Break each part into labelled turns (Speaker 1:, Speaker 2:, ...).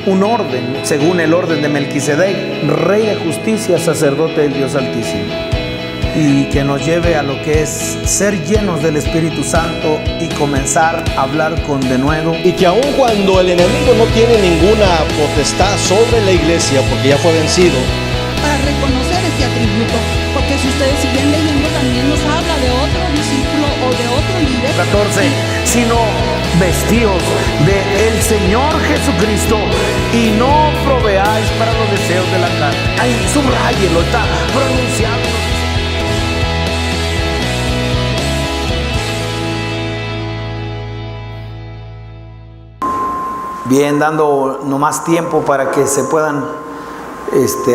Speaker 1: un orden, según el orden de Melquisedec, rey de justicia, sacerdote del Dios Altísimo. Y que nos lleve a lo que es ser llenos del Espíritu Santo y comenzar a hablar con denuedo.
Speaker 2: Y que aun cuando el enemigo no tiene ninguna potestad sobre la iglesia, porque ya fue vencido,
Speaker 3: para reconocer este atributo, porque si ustedes siguen leyendo también nos habla de otro discípulo o de otro líder.
Speaker 1: 14, sino vestidos del Señor Jesucristo y no proveáis para los deseos de la carne. Ahí subrayelo, está pronunciado. Bien, dando nomás tiempo para que se puedan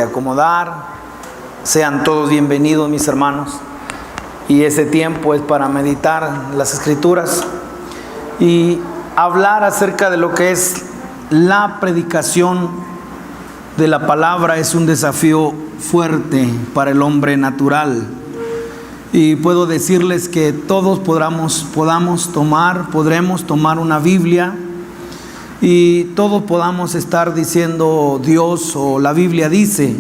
Speaker 1: acomodar. Sean todos bienvenidos, mis hermanos. Y ese tiempo es para meditar las Escrituras y hablar acerca de lo que es la predicación de la palabra. Es un desafío fuerte para el hombre natural. Y puedo decirles que todos podremos tomar una Biblia y todos podamos estar diciendo Dios o la Biblia dice.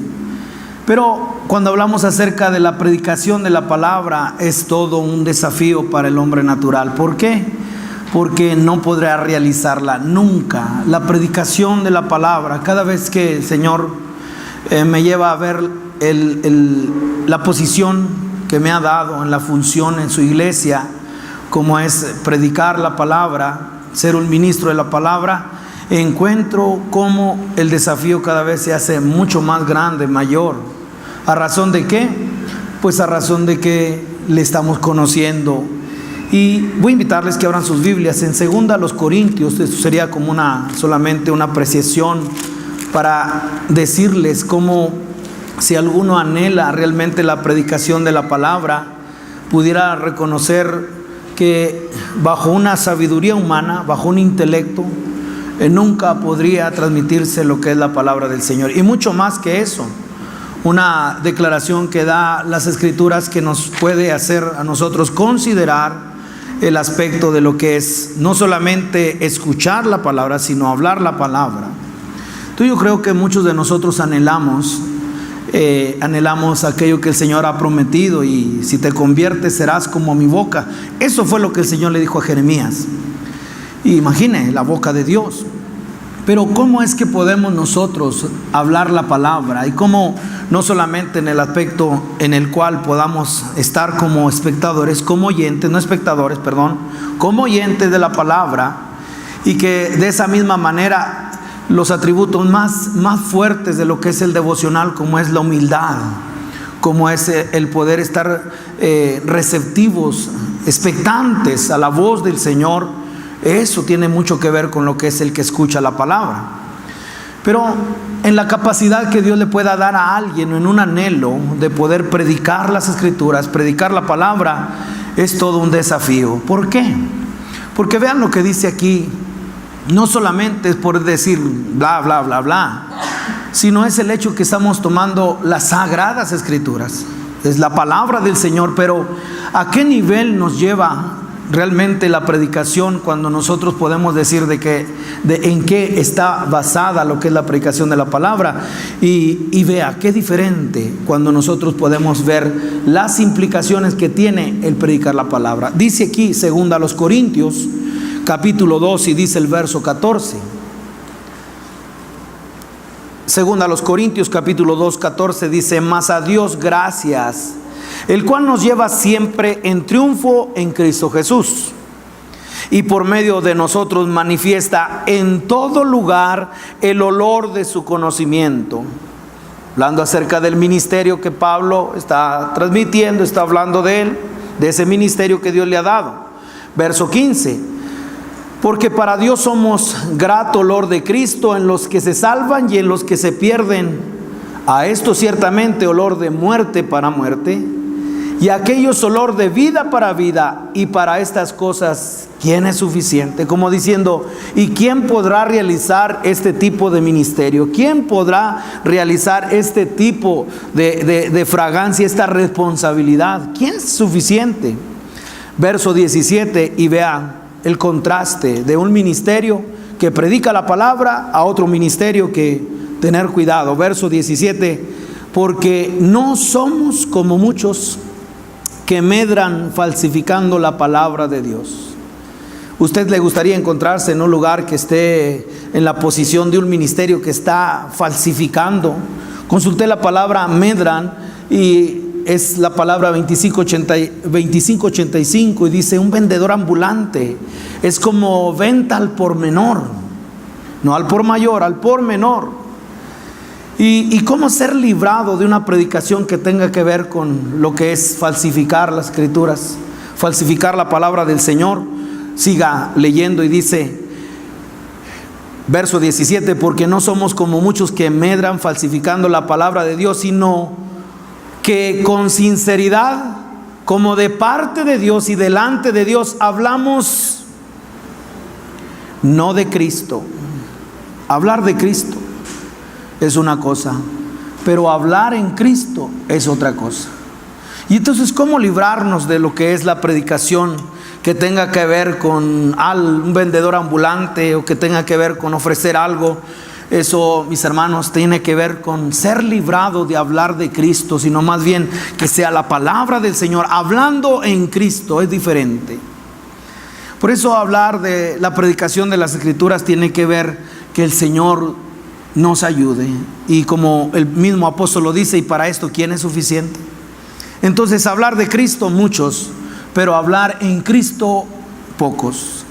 Speaker 1: Pero cuando hablamos acerca de la predicación de la palabra, es todo un desafío para el hombre natural. ¿Por qué? Porque no podrá realizarla nunca. La predicación de la palabra, cada vez que el Señor me lleva a ver la posición que me ha dado en la función en su iglesia, como es predicar la palabra, ser un ministro de la palabra, encuentro cómo el desafío cada vez se hace mucho más grande, mayor. ¿A razón de qué? Pues a razón de que le estamos conociendo. Y voy a invitarles que abran sus Biblias en 2 Corintios. Esto sería como solamente una apreciación para decirles cómo, si alguno anhela realmente la predicación de la palabra, pudiera reconocer que bajo una sabiduría humana, bajo un intelecto, nunca podría transmitirse lo que es la palabra del Señor. Y mucho más que eso, una declaración que da las Escrituras que nos puede hacer a nosotros considerar el aspecto de lo que es no solamente escuchar la palabra, sino hablar la palabra. Entonces yo creo que muchos de nosotros anhelamos aquello que el Señor ha prometido, y si te conviertes serás como mi boca. Eso fue lo que el Señor le dijo a Jeremías. Y imagine la boca de Dios. Pero ¿cómo es que podemos nosotros hablar la palabra? Y cómo, no solamente en el aspecto en el cual podamos estar como espectadores, como oyentes, no espectadores, perdón, como oyentes de la palabra, y que de esa misma manera los atributos más fuertes de lo que es el devocional, como es la humildad, como es el poder estar receptivos, expectantes a la voz del Señor, eso tiene mucho que ver con lo que es el que escucha la palabra. Pero en la capacidad que Dios le pueda dar a alguien, en un anhelo de poder predicar las Escrituras, predicar la palabra, es todo un desafío. ¿Por qué? Porque vean lo que dice aquí. No solamente es por decir bla, bla, bla, bla, sino es el hecho que estamos tomando las sagradas Escrituras. Es la palabra del Señor, pero ¿a qué nivel nos lleva realmente la predicación cuando nosotros podemos decir en qué está basada lo que es la predicación de la palabra? Y vea qué diferente cuando nosotros podemos ver las implicaciones que tiene el predicar la palabra. Dice aquí 2 Corintios capítulo 2 y dice el verso 14. 2 Corintios capítulo 2, 14 dice: mas a Dios gracias, el cual nos lleva siempre en triunfo en Cristo Jesús, y por medio de nosotros manifiesta en todo lugar el olor de su conocimiento. Hablando acerca del ministerio que Pablo está transmitiendo, está hablando de él, de ese ministerio que Dios le ha dado. Verso 15: porque para Dios somos grato olor de Cristo en los que se salvan y en los que se pierden. A esto ciertamente olor de muerte para muerte, y a aquellos olor de vida para vida. Y para estas cosas, ¿quién es suficiente? Como diciendo, ¿y quién podrá realizar este tipo de ministerio? ¿Quién podrá realizar este tipo de fragancia, esta responsabilidad? ¿Quién es suficiente? Verso 17, y vean el contraste de un ministerio que predica la palabra, a otro ministerio que tener cuidado. Verso 17, porque no somos como muchos que medran falsificando la palabra de Dios. ¿Usted le gustaría encontrarse en un lugar que esté en la posición de un ministerio que está falsificando? Consulté la palabra medran y es la palabra 2585 y dice un vendedor ambulante. Es como venta al por menor, no al por mayor, al por menor. Y cómo ser librado de una predicación que tenga que ver con lo que es falsificar las escrituras, falsificar la palabra del Señor. Siga leyendo y dice, verso 17, porque no somos como muchos que medran falsificando la palabra de Dios, sino que con sinceridad, como de parte de Dios y delante de Dios, hablamos no de Cristo. Hablar de Cristo es una cosa, pero hablar en Cristo es otra cosa. Y entonces, ¿cómo librarnos de lo que es la predicación que tenga que ver con un vendedor ambulante o que tenga que ver con ofrecer algo? Eso, mis hermanos, tiene que ver con ser librado de hablar de Cristo, sino más bien que sea la palabra del Señor. Hablando en Cristo es diferente. Por eso hablar de la predicación de las Escrituras tiene que ver que el Señor nos ayude. Y como el mismo apóstol lo dice, y para esto, ¿quién es suficiente? Entonces, hablar de Cristo muchos, pero hablar en Cristo pocos.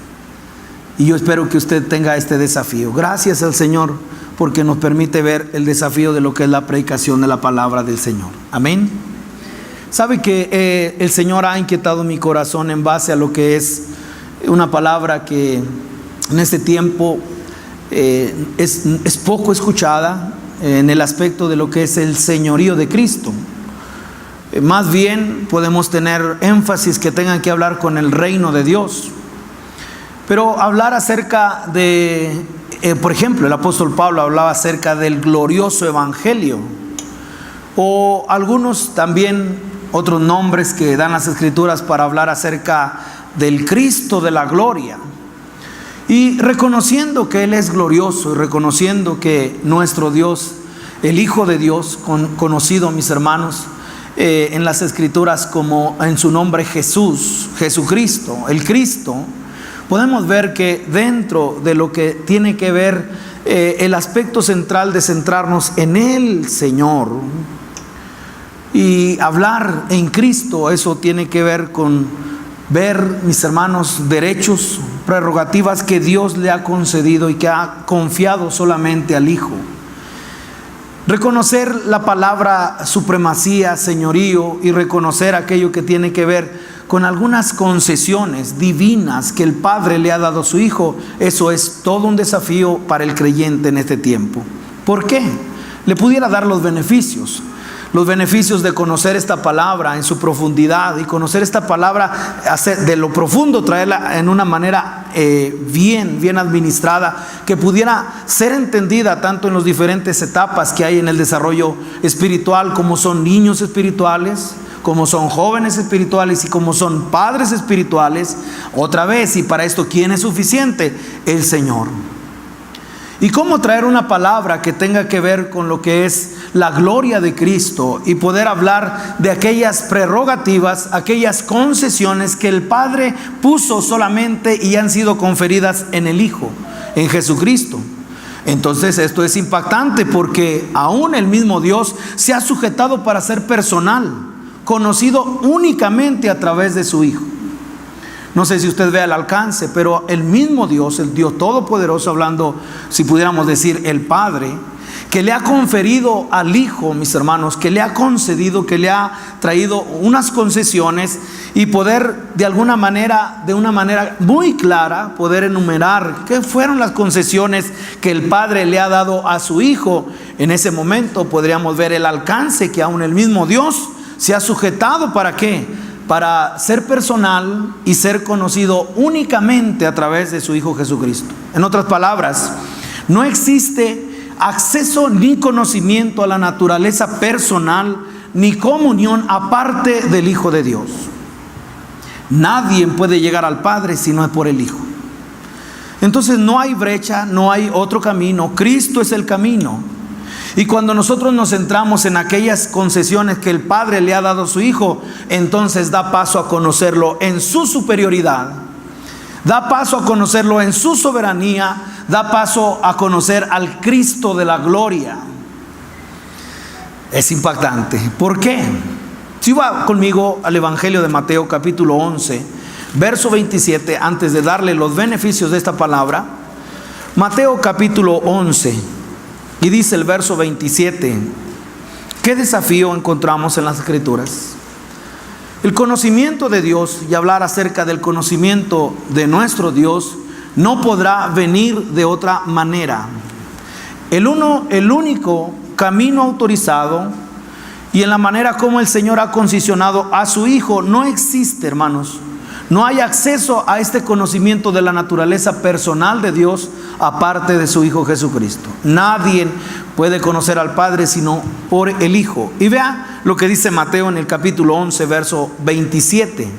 Speaker 1: Y yo espero que usted tenga este desafío. Gracias al Señor porque nos permite ver el desafío de lo que es la predicación de la palabra del Señor. Amén. Sabe que el Señor ha inquietado mi corazón en base a lo que es una palabra que en este tiempo es poco escuchada en el aspecto de lo que es el señorío de Cristo. Más bien podemos tener énfasis que tengan que hablar con el reino de Dios. Pero hablar acerca de, por ejemplo, el apóstol Pablo hablaba acerca del glorioso evangelio. O algunos también, otros nombres que dan las escrituras para hablar acerca del Cristo de la gloria. Y reconociendo que Él es glorioso y reconociendo que nuestro Dios, el Hijo de Dios, conocido, mis hermanos, en las escrituras como en su nombre Jesús, Jesucristo, el Cristo, podemos ver que dentro de lo que tiene que ver el aspecto central de centrarnos en el Señor y hablar en Cristo, eso tiene que ver con ver, mis hermanos, derechos, prerrogativas que Dios le ha concedido y que ha confiado solamente al Hijo. Reconocer la palabra supremacía, señorío, y reconocer aquello que tiene que ver con algunas concesiones divinas que el Padre le ha dado a su Hijo. Eso es todo un desafío para el creyente en este tiempo. ¿Por qué? Le pudiera dar los beneficios de conocer esta palabra en su profundidad y conocer esta palabra de lo profundo, traerla en una manera bien administrada, que pudiera ser entendida tanto en las diferentes etapas que hay en el desarrollo espiritual, como son niños espirituales, como son jóvenes espirituales y como son padres espirituales. Otra vez, y para esto, ¿quién es suficiente? El Señor. Y cómo traer una palabra que tenga que ver con lo que es la gloria de Cristo y poder hablar de aquellas prerrogativas, aquellas concesiones que el Padre puso solamente y han sido conferidas en el Hijo, en Jesucristo. Entonces esto es impactante porque aún el mismo Dios se ha sujetado para ser personal, conocido únicamente a través de su Hijo. No sé si usted ve el alcance, pero el mismo Dios, el Dios Todopoderoso, hablando, si pudiéramos decir, el Padre, que le ha conferido al Hijo, mis hermanos, que le ha concedido, que le ha traído unas concesiones y poder de alguna manera, de una manera muy clara, poder enumerar qué fueron las concesiones que el Padre le ha dado a su Hijo. En ese momento podríamos ver el alcance que aún el mismo Dios se ha sujetado. ¿Para qué? Para ser personal y ser conocido únicamente a través de su Hijo Jesucristo. En otras palabras, no existe acceso ni conocimiento a la naturaleza personal ni comunión aparte del Hijo de Dios. Nadie puede llegar al Padre si no es por el Hijo. Entonces no hay brecha, no hay otro camino. Cristo es el camino. Y cuando nosotros nos centramos en aquellas concesiones que el Padre le ha dado a su Hijo, entonces da paso a conocerlo en su superioridad, da paso a conocerlo en su soberanía, da paso a conocer al Cristo de la gloria. Es impactante. ¿Por qué? Si va conmigo al Evangelio de Mateo capítulo 11, verso 27, antes de darle los beneficios de esta palabra. Mateo capítulo 11. Y dice el verso 27, ¿qué desafío encontramos en las Escrituras? El conocimiento de Dios, y hablar acerca del conocimiento de nuestro Dios, no podrá venir de otra manera. El único camino autorizado y en la manera como el Señor ha concesionado a su Hijo no existe, hermanos. No hay acceso a este conocimiento de la naturaleza personal de Dios aparte de su Hijo Jesucristo. Nadie puede conocer al Padre sino por el Hijo. Y vea lo que dice Mateo en el capítulo 11, verso 27.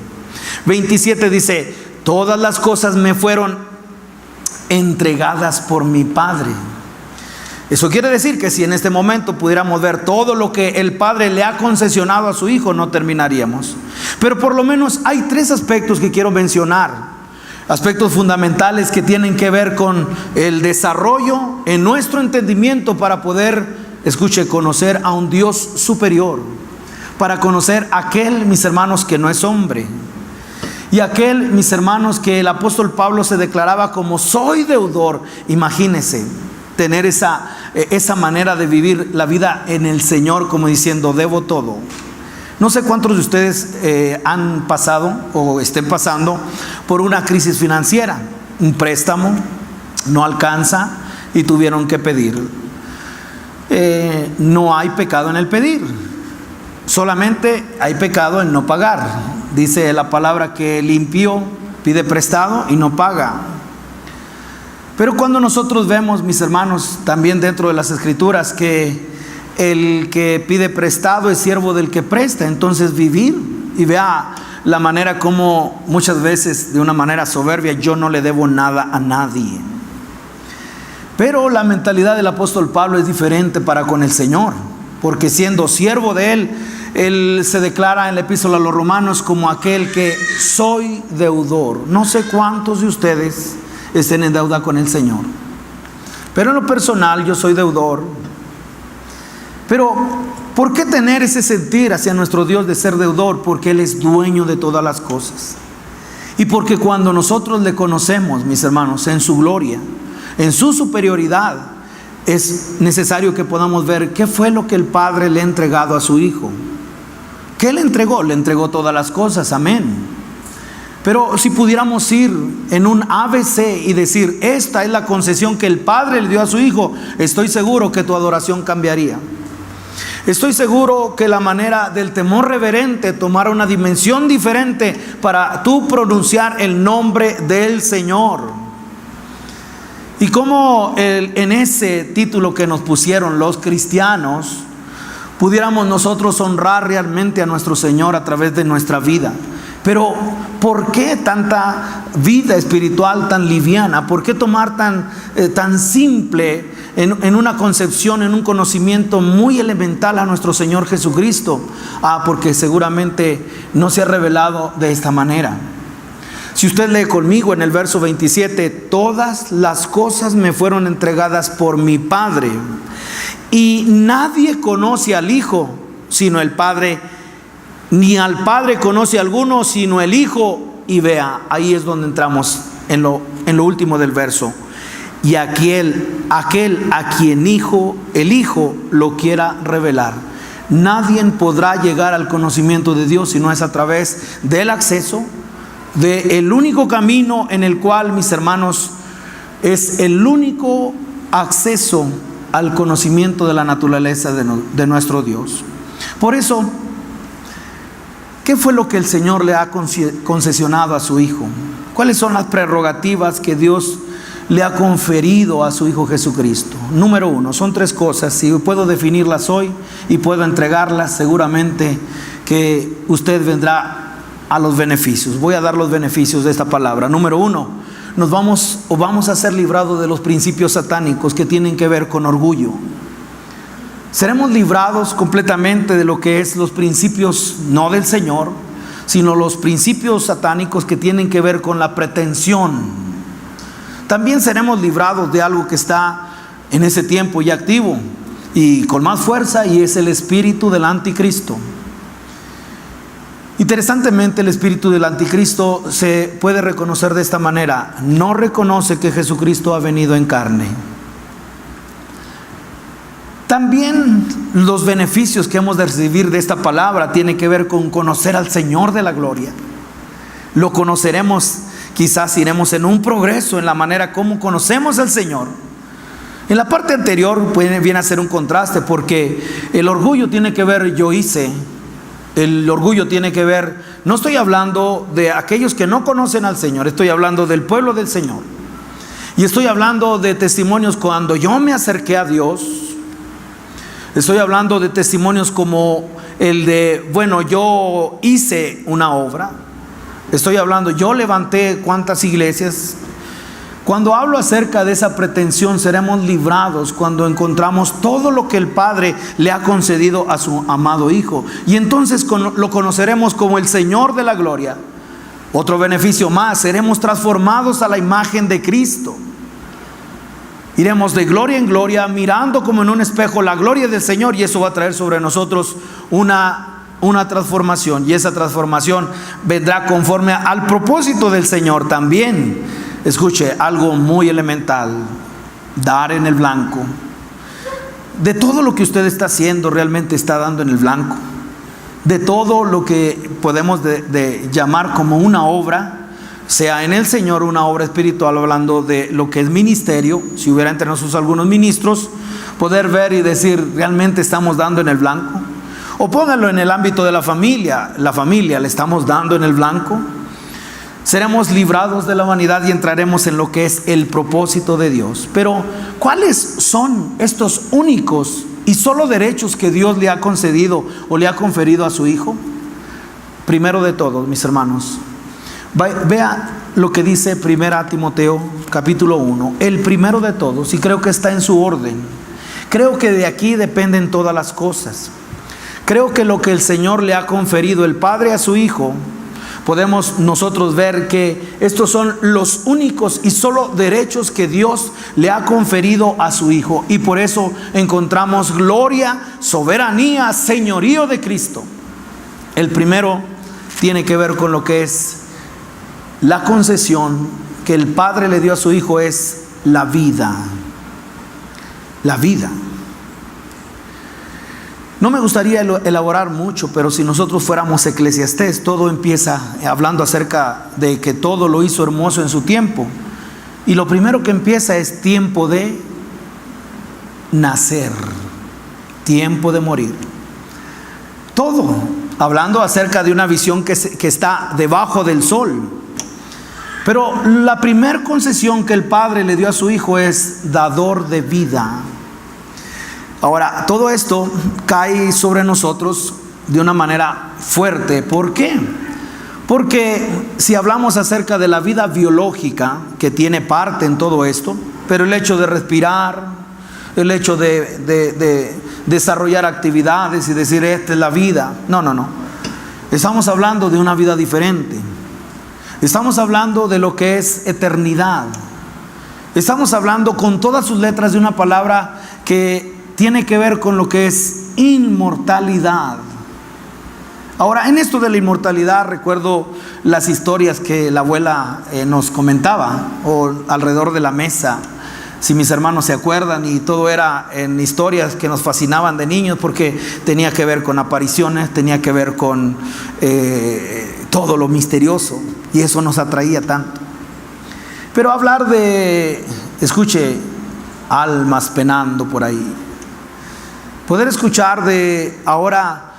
Speaker 1: 27 dice, todas las cosas me fueron entregadas por mi Padre. Eso quiere decir que si en este momento pudiéramos ver todo lo que el Padre le ha concesionado a su Hijo, no terminaríamos. Pero por lo menos hay 3 aspectos que quiero mencionar. Aspectos fundamentales que tienen que ver con el desarrollo en nuestro entendimiento para poder, escuche, conocer a un Dios superior. Para conocer a aquel, mis hermanos, que no es hombre. Y aquel, mis hermanos, que el apóstol Pablo se declaraba como soy deudor. Imagínense tener esa manera de vivir la vida en el Señor, como diciendo, debo todo. No sé cuántos de ustedes han pasado o estén pasando por una crisis financiera. Un préstamo no alcanza y tuvieron que pedir. No hay pecado en el pedir, solamente hay pecado en no pagar. Dice la palabra que el impío pide prestado y no paga. Pero cuando nosotros vemos, mis hermanos, también dentro de las Escrituras, que el que pide prestado es siervo del que presta, entonces vivir, y vea la manera como muchas veces de una manera soberbia, yo no le debo nada a nadie. Pero la mentalidad del apóstol Pablo es diferente para con el Señor, porque siendo siervo de él se declara en la epístola a los Romanos como aquel que soy deudor. No sé cuántos de ustedes estén en deuda con el Señor, pero en lo personal yo soy deudor. Pero ¿por qué tener ese sentir hacia nuestro Dios de ser deudor? Porque Él es dueño de todas las cosas. Y porque cuando nosotros le conocemos, mis hermanos, en su gloria, en su superioridad, es necesario que podamos ver qué fue lo que el Padre le ha entregado a su Hijo. ¿Qué le entregó? Le entregó todas las cosas, amén. Pero si pudiéramos ir en un ABC y decir, esta es la concesión que el Padre le dio a su Hijo, estoy seguro que tu adoración cambiaría. Estoy seguro que la manera del temor reverente tomara una dimensión diferente para tú pronunciar el nombre del Señor. Y como en ese título que nos pusieron los cristianos, pudiéramos nosotros honrar realmente a nuestro Señor a través de nuestra vida. Pero ¿por qué tanta vida espiritual tan liviana? ¿Por qué tomar tan simple en una concepción, en un conocimiento muy elemental a nuestro Señor Jesucristo? Porque seguramente no se ha revelado de esta manera. Si usted lee conmigo en el verso 27, todas las cosas me fueron entregadas por mi Padre, y nadie conoce al Hijo sino el Padre, ni al Padre conoce alguno sino el Hijo. Y vea, ahí es donde entramos en lo último del verso. Y aquel a quien el Hijo lo quiera revelar. Nadie podrá llegar al conocimiento de Dios si no es a través del acceso, del único camino en el cual, mis hermanos, es el único acceso al conocimiento de la naturaleza de nuestro Dios. Por eso, ¿qué fue lo que el Señor le ha concesionado a su Hijo? ¿Cuáles son las prerrogativas que Dios le ha conferido a su Hijo Jesucristo? Número 1, son 3 cosas. Si puedo definirlas hoy y puedo entregarlas, seguramente que usted vendrá a los beneficios. Voy a dar los beneficios de esta palabra. Número 1, vamos a ser librados de los principios satánicos que tienen que ver con orgullo. Seremos librados completamente de lo que es los principios no del Señor, sino los principios satánicos que tienen que ver con la pretensión. También seremos librados de algo que está en ese tiempo ya activo y con más fuerza, y es el espíritu del anticristo. Interesantemente, el espíritu del anticristo se puede reconocer de esta manera: no reconoce que Jesucristo ha venido en carne. También los beneficios que hemos de recibir de esta palabra tienen que ver con conocer al Señor de la gloria. Lo conoceremos, quizás iremos en un progreso en la manera como conocemos al Señor. En la parte anterior viene a ser un contraste, porque el orgullo tiene que ver yo hice. El orgullo tiene que ver, no estoy hablando de aquellos que no conocen al Señor, estoy hablando del pueblo del Señor. Y estoy hablando de testimonios cuando yo me acerqué a Dios. Estoy hablando de testimonios como el de, bueno, yo hice una obra. Estoy hablando, yo levanté cuántas iglesias. Cuando hablo acerca de esa pretensión, seremos librados cuando encontramos todo lo que el Padre le ha concedido a su amado Hijo. Y entonces lo conoceremos como el Señor de la gloria. Otro beneficio más, seremos transformados a la imagen de Cristo. Iremos de gloria en gloria, mirando como en un espejo la gloria del Señor, y eso va a traer sobre nosotros una transformación. Y esa transformación vendrá conforme al propósito del Señor también. Escuche, algo muy elemental: dar en el blanco. De todo lo que usted está haciendo, realmente está dando en el blanco. De todo lo que podemos de llamar como una obra, sea en el Señor una obra espiritual, hablando de lo que es ministerio. Si hubiera entre nosotros algunos ministros, poder ver y decir, realmente estamos dando en el blanco. O pónganlo en el ámbito de la familia, ¿le estamos dando en el blanco? Seremos librados de la vanidad y entraremos en lo que es el propósito de Dios. Pero ¿cuáles son estos únicos y solo derechos que Dios le ha concedido o le ha conferido a su Hijo? Primero de todos, mis hermanos, vea lo que dice 1 Timoteo capítulo 1. El primero de todos, y creo que está en su orden. Creo que de aquí dependen todas las cosas. Creo que lo que el Señor le ha conferido el Padre a su Hijo, podemos nosotros ver que estos son los únicos y solo derechos que Dios le ha conferido a su Hijo. Y por eso encontramos gloria, soberanía, señorío de Cristo. El primero tiene que ver con lo que es la concesión que el Padre le dio a su Hijo, es la vida. La vida. No me gustaría elaborar mucho, pero si nosotros fuéramos Eclesiastés, todo empieza hablando acerca de que todo lo hizo hermoso en su tiempo. Y lo primero que empieza es tiempo de nacer, tiempo de morir. Todo hablando acerca de una visión que está debajo del sol. Pero la primera concesión que el Padre le dio a su Hijo es dador de vida. Ahora, todo esto cae sobre nosotros de una manera fuerte. ¿Por qué? Porque si hablamos acerca de la vida biológica, que tiene parte en todo esto, pero el hecho de respirar, el hecho de desarrollar actividades y decir, esta es la vida. No. Estamos hablando de una vida diferente. Estamos hablando de lo que es eternidad. Estamos hablando con todas sus letras de una palabra que tiene que ver con lo que es inmortalidad. Ahora, en esto de la inmortalidad, recuerdo las historias que la abuela nos comentaba, o alrededor de la mesa, si mis hermanos se acuerdan, y todo era en historias que nos fascinaban de niños, porque tenía que ver con apariciones, tenía que ver con todo lo misterioso, y eso nos atraía tanto. Pero hablar de, escuche, almas penando por ahí, poder escuchar de ahora,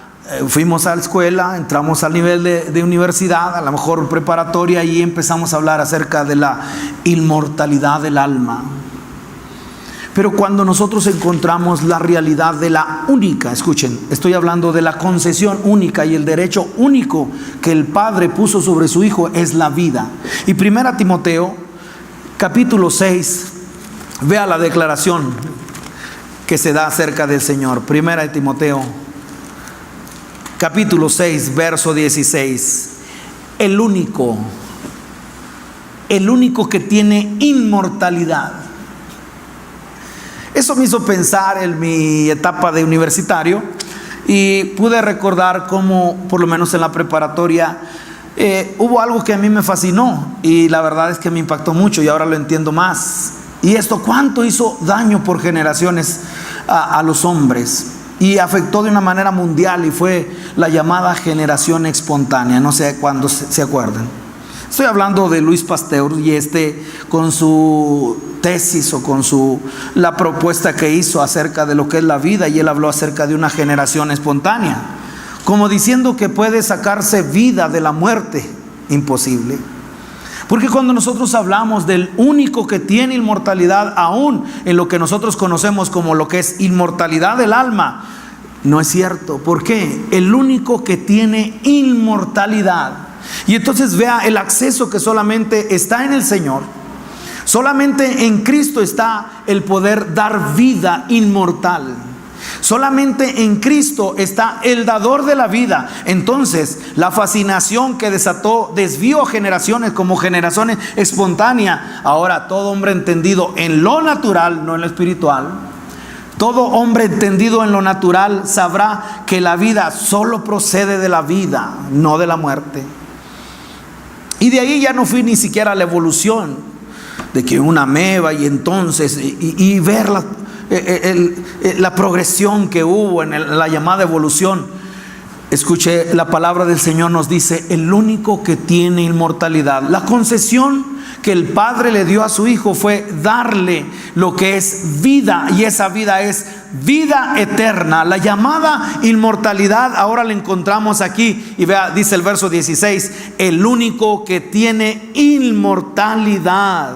Speaker 1: fuimos a la escuela, entramos al nivel de universidad, a lo mejor preparatoria, y empezamos a hablar acerca de la inmortalidad del alma. Pero cuando nosotros encontramos la realidad de la única, escuchen, estoy hablando de la concesión única y el derecho único que el Padre puso sobre su Hijo, es la vida. Y 1 Timoteo capítulo 6, vea la declaración que se da acerca del Señor. Primera de Timoteo, capítulo 6, verso 16. El único que tiene inmortalidad. Eso me hizo pensar en mi etapa de universitario y pude recordar cómo, por lo menos en la preparatoria, hubo algo que a mí me fascinó y la verdad es que me impactó mucho y ahora lo entiendo más. Y esto, cuánto hizo daño por generaciones a los hombres y afectó de una manera mundial, y fue la llamada generación espontánea. No sé cuándo se acuerdan. Estoy hablando de Louis Pasteur y con su tesis o con la propuesta que hizo acerca de lo que es la vida, y él habló acerca de una generación espontánea, como diciendo que puede sacarse vida de la muerte. Imposible. Porque cuando nosotros hablamos del único que tiene inmortalidad, aún en lo que nosotros conocemos como lo que es inmortalidad del alma, no es cierto. ¿Por qué? El único que tiene inmortalidad. Y entonces vea el acceso que solamente está en el Señor. Solamente en Cristo está el poder dar vida inmortal. Solamente en Cristo está el dador de la vida. Entonces, la fascinación que desvió generaciones como generaciones espontáneas. Ahora, todo hombre entendido en lo natural, no en lo espiritual, todo hombre entendido en lo natural sabrá que la vida solo procede de la vida, no de la muerte. Y de ahí ya no fui ni siquiera a la evolución, de que una ameba y entonces, y ver la progresión que hubo en la llamada evolución. Escuche, la palabra del Señor nos dice: el único que tiene inmortalidad. La concesión que el Padre le dio a su Hijo fue darle lo que es vida, y esa vida es vida eterna. La llamada inmortalidad ahora la encontramos aquí, y vea, dice el verso 16: el único que tiene inmortalidad,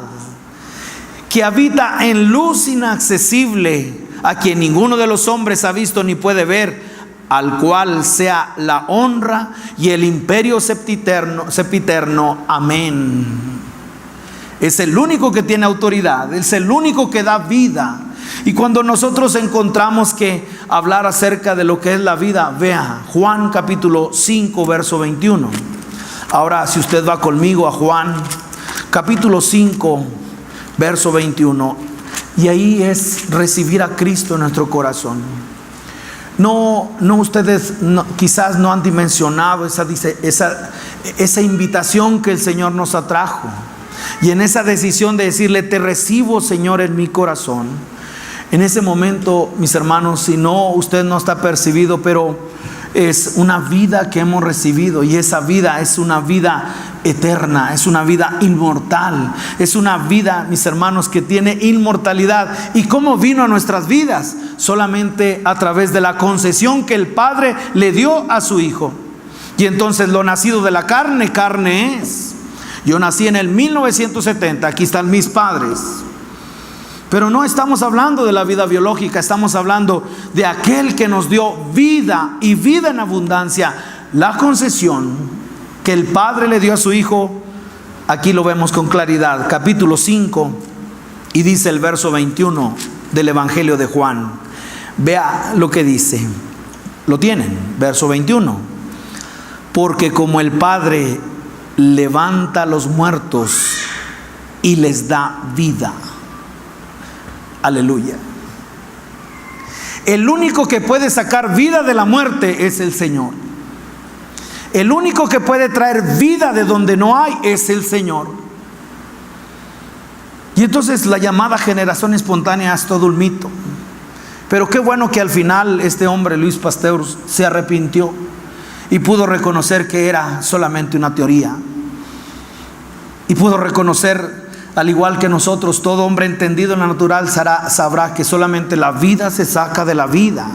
Speaker 1: que habita en luz inaccesible, a quien ninguno de los hombres ha visto ni puede ver, al cual sea la honra y el imperio sempiterno. Amén. Es el único que tiene autoridad, es el único que da vida. Y cuando nosotros encontramos que hablar acerca de lo que es la vida, vea Juan capítulo 5, verso 21. Ahora, si usted va conmigo a Juan capítulo 5, verso 21, y ahí es recibir a Cristo en nuestro corazón. No, ustedes quizás no han dimensionado esa invitación que el Señor nos atrajo, y en esa decisión de decirle: te recibo, Señor, en mi corazón. En ese momento, mis hermanos, si no, usted no está percibido, pero es una vida que hemos recibido, y esa vida es una vida eterna, es una vida inmortal, es una vida, mis hermanos, que tiene inmortalidad. ¿Y cómo vino a nuestras vidas? Solamente a través de la concesión que el Padre le dio a su Hijo. Y entonces, lo nacido de la carne, carne es. Yo nací en el 1970, aquí están mis padres. Pero no estamos hablando de la vida biológica, estamos hablando de aquel que nos dio vida y vida en abundancia. La concesión que el Padre le dio a su Hijo, aquí lo vemos con claridad. Capítulo 5, y dice el verso 21 del Evangelio de Juan. Vea lo que dice. ¿Lo tienen? Verso 21. Porque como el Padre levanta a los muertos y les da vida. Aleluya. El único que puede sacar vida de la muerte es el Señor. El único que puede traer vida de donde no hay es el Señor. Y entonces la llamada generación espontánea es todo un mito. Pero qué bueno que al final este hombre, Louis Pasteur, se arrepintió y pudo reconocer que era solamente una teoría. Y pudo reconocer, al igual que nosotros, todo hombre entendido en la natural sabrá que solamente la vida se saca de la vida.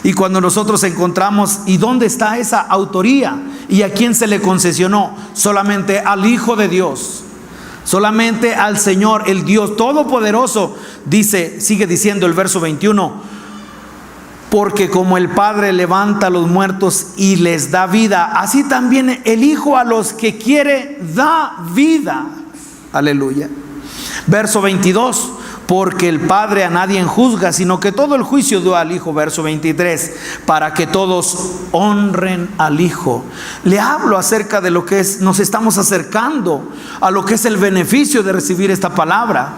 Speaker 1: Y cuando nosotros encontramos, ¿y dónde está esa autoría? ¿Y a quién se le concesionó? Solamente al Hijo de Dios, solamente al Señor, el Dios Todopoderoso. Dice, sigue diciendo el verso 21: porque como el Padre levanta a los muertos y les da vida, así también el Hijo a los que quiere da vida. Aleluya. Verso 22, porque el Padre a nadie juzga, sino que todo el juicio dio al Hijo. Verso 23, para que todos honren al Hijo. Le hablo acerca de lo que es, nos estamos acercando a lo que es el beneficio de recibir esta palabra.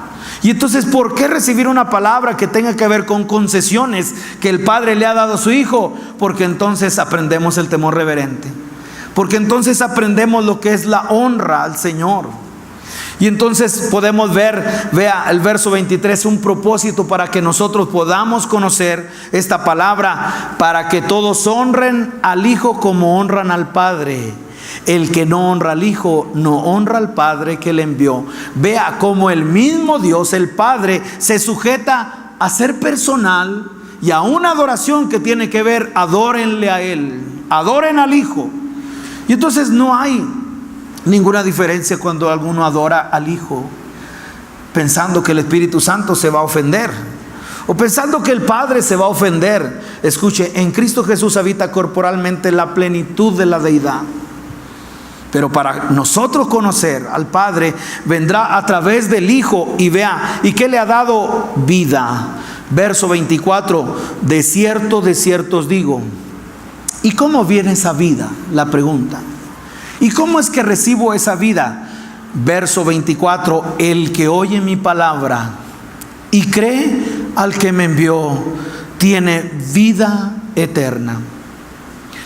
Speaker 1: Y entonces, ¿por qué recibir una palabra que tenga que ver con concesiones que el Padre le ha dado a su Hijo? Porque entonces aprendemos el temor reverente. Porque entonces aprendemos lo que es la honra al Señor. Y entonces podemos ver, vea el verso 23, un propósito para que nosotros podamos conocer esta palabra, para que todos honren al Hijo como honran al Padre. El que no honra al Hijo, no honra al Padre que le envió. Vea cómo el mismo Dios, el Padre, se sujeta a ser personal y a una adoración que tiene que ver, adórenle a Él, adoren al Hijo. Y entonces no hay ninguna diferencia cuando alguno adora al Hijo pensando que el Espíritu Santo se va a ofender, o pensando que el Padre se va a ofender. Escuche, en Cristo Jesús habita corporalmente la plenitud de la deidad. Pero para nosotros conocer al Padre, vendrá a través del Hijo. Y vea, ¿y qué le ha dado? Vida. Verso 24, de cierto os digo. ¿Y cómo viene esa vida? La pregunta. ¿Y cómo es que recibo esa vida? Verso 24, el que oye mi palabra y cree al que me envió, tiene vida eterna.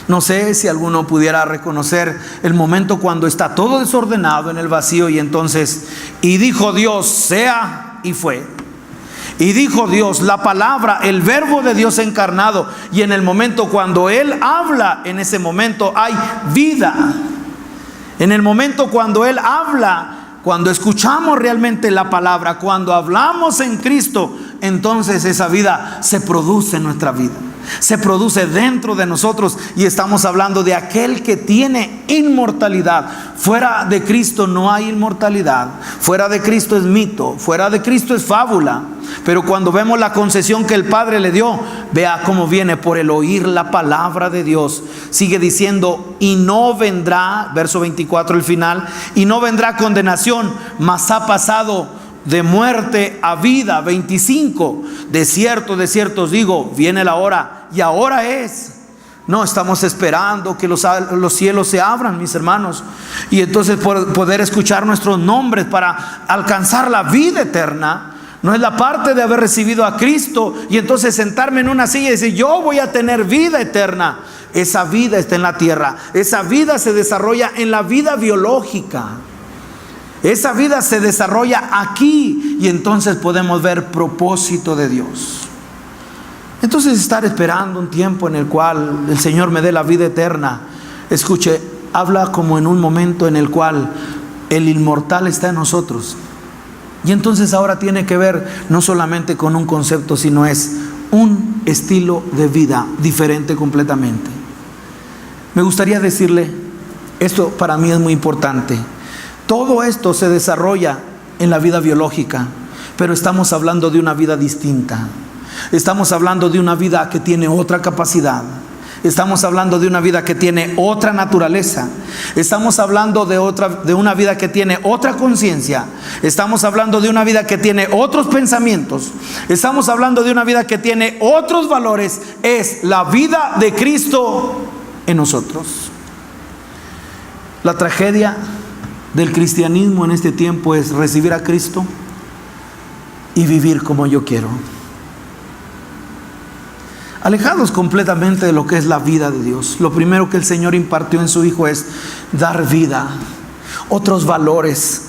Speaker 1: No sé si alguno pudiera reconocer el momento cuando está todo desordenado en el vacío y entonces, y dijo Dios, sea, y fue. Y dijo Dios, la palabra, el verbo de Dios encarnado, y en el momento cuando Él habla, en ese momento hay vida. En el momento cuando Él habla, cuando escuchamos realmente la palabra, cuando hablamos en Cristo, entonces esa vida se produce en nuestra vida, se produce dentro de nosotros. Y estamos hablando de aquel que tiene inmortalidad. Fuera de Cristo no hay inmortalidad. Fuera de Cristo es mito, fuera de Cristo es fábula. Pero cuando vemos la concesión que el Padre le dio, vea cómo viene por el oír la palabra de Dios. Sigue diciendo, y no vendrá, verso 24 el final, y no vendrá condenación, mas ha pasado de muerte a vida. 25, de cierto os digo, viene la hora, y ahora es. No, estamos esperando que los cielos se abran, mis hermanos, y entonces poder escuchar nuestros nombres para alcanzar la vida eterna. No es la parte de haber recibido a Cristo y entonces sentarme en una silla y decir, yo voy a tener vida eterna. Esa vida está en la tierra. Esa vida se desarrolla en la vida biológica. Esa vida se desarrolla aquí y entonces podemos ver propósito de Dios. Entonces estar esperando un tiempo en el cual el Señor me dé la vida eterna. Escuche, habla como en un momento en el cual el inmortal está en nosotros. Y entonces ahora tiene que ver no solamente con un concepto, sino es un estilo de vida diferente completamente. Me gustaría decirle, esto para mí es muy importante. Todo esto se desarrolla en la vida biológica, pero estamos hablando de una vida distinta. Estamos hablando de una vida que tiene otra capacidad. Estamos hablando de una vida que tiene otra naturaleza. Estamos hablando de una vida que tiene otra conciencia. Estamos hablando de una vida que tiene otros pensamientos. Estamos hablando de una vida que tiene otros valores. Es la vida de Cristo en nosotros. La tragedia del cristianismo en este tiempo es recibir a Cristo y vivir como yo quiero, alejados completamente de lo que es la vida de Dios. Lo primero que el Señor impartió en su Hijo es dar vida, otros valores.